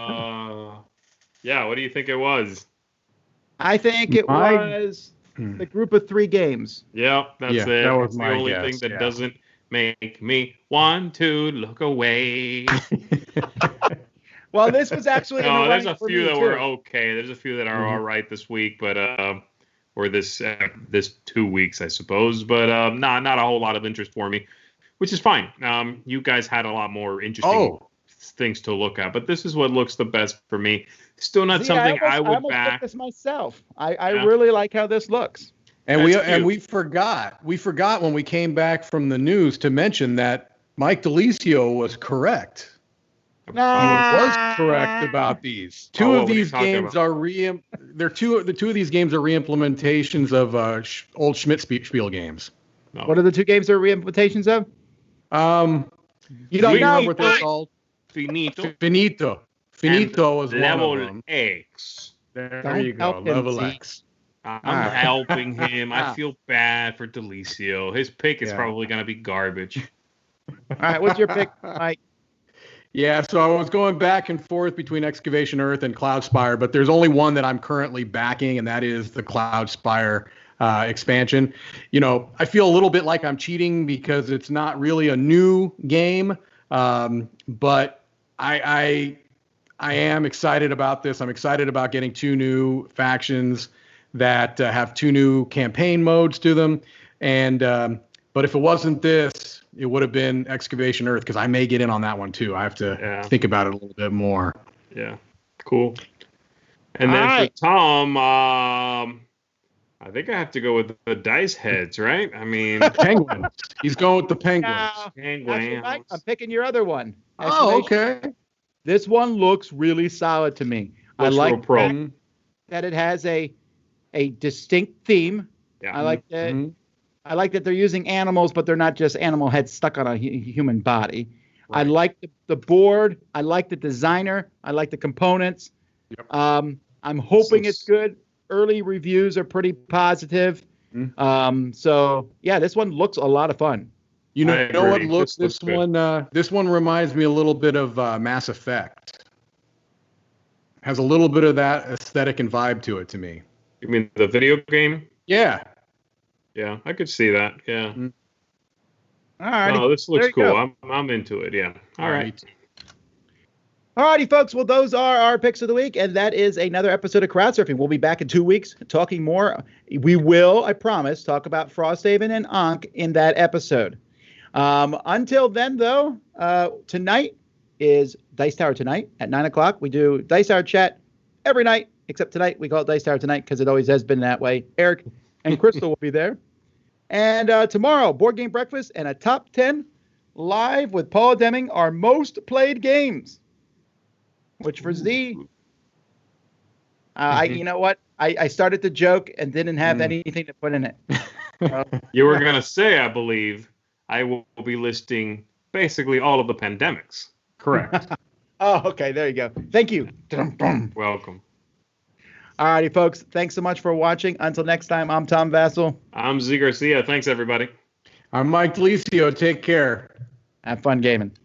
[SPEAKER 3] what do you think it was?
[SPEAKER 2] I think it was the group of 3 games.
[SPEAKER 3] Yep, that's it.
[SPEAKER 4] That was
[SPEAKER 3] the only thing that doesn't make me want to look away.
[SPEAKER 2] Well, this was actually
[SPEAKER 3] there's a few that were okay. There's a few that are all right this week, but or this 2 weeks, I suppose. But not a whole lot of interest for me, which is fine. You guys had a lot more interesting things to look at, but this is what looks the best for me. Still not something I would back.
[SPEAKER 2] This myself. I really like how this looks.
[SPEAKER 4] And we forgot when we came back from the news to mention that Mike DeLisio was correct. He was correct about these. Two of these games are two of these games are reimplementations of old Schmidt-Spiel games.
[SPEAKER 2] No. What are the 2 games they're reimplementations of?
[SPEAKER 4] You don't know what they're called?
[SPEAKER 3] Finito
[SPEAKER 4] is
[SPEAKER 3] Level
[SPEAKER 4] one of them.
[SPEAKER 3] X.
[SPEAKER 4] There you go. Level X.
[SPEAKER 3] I'm helping him. I feel bad for DeLisio. His pick is probably going to be garbage.
[SPEAKER 2] All right, what's your pick, Mike?
[SPEAKER 4] Yeah, so I was going back and forth between Excavation Earth and Cloudspire, but there's only one that I'm currently backing, and that is the Cloudspire expansion. I feel a little bit like I'm cheating because it's not really a new game, but I am excited about this. I'm excited about getting 2 new factions that have 2 new campaign modes to them, and but if it wasn't this, it would have been Excavation Earth, because I may get in on that one too. I have to think about it a little bit more.
[SPEAKER 3] Yeah, cool. And then for Tom, I think I have to go with the dice heads, right? I mean,
[SPEAKER 4] Penguins. He's going with the Penguins.
[SPEAKER 3] Penguins.
[SPEAKER 2] I'm picking your other one.
[SPEAKER 4] Oh, okay.
[SPEAKER 2] This one looks really solid to me. I like that it has a distinct theme.
[SPEAKER 3] Yeah.
[SPEAKER 2] I like that. Mm-hmm. I like that they're using animals, but they're not just animal heads stuck on a human body. Right. I like the board. I like the designer. I like the components. Yep. I'm hoping it's good. Early reviews are pretty positive. Mm-hmm. So yeah, this one looks a lot of fun.
[SPEAKER 4] You know what looks this one? This one reminds me a little bit of Mass Effect. Has a little bit of that aesthetic and vibe to it to me.
[SPEAKER 3] You mean the video game?
[SPEAKER 4] Yeah.
[SPEAKER 3] Yeah, I could see that. Yeah.
[SPEAKER 2] Mm-hmm. All right.
[SPEAKER 3] No, this looks cool. I'm into it. Yeah. All right.
[SPEAKER 2] All righty, folks. Well, those are our picks of the week, and that is another episode of Crowdsurfing. We'll be back in 2 weeks talking more. We will, I promise, talk about Frosthaven and Ankh in that episode. Until then, though, tonight is Dice Tower Tonight at 9 o'clock. We do Dice Tower chat every night, except tonight. We call it Dice Tower Tonight because it always has been that way. Eric and Crystal will be there. And tomorrow, Board Game Breakfast and a top 10 live with Paula Deming, our most played games. which for Z, you know what? I started the joke and didn't have anything to put in it.
[SPEAKER 3] You were going to say, I believe, I will be listing basically all of the pandemics.
[SPEAKER 4] Correct.
[SPEAKER 2] Oh, okay. There you go. Thank you.
[SPEAKER 3] Welcome.
[SPEAKER 2] All righty, folks. Thanks so much for watching. Until next time, I'm Tom Vassell.
[SPEAKER 3] I'm Z Garcia. Thanks, everybody.
[SPEAKER 4] I'm Mike Delisio. Take care.
[SPEAKER 2] Have fun gaming.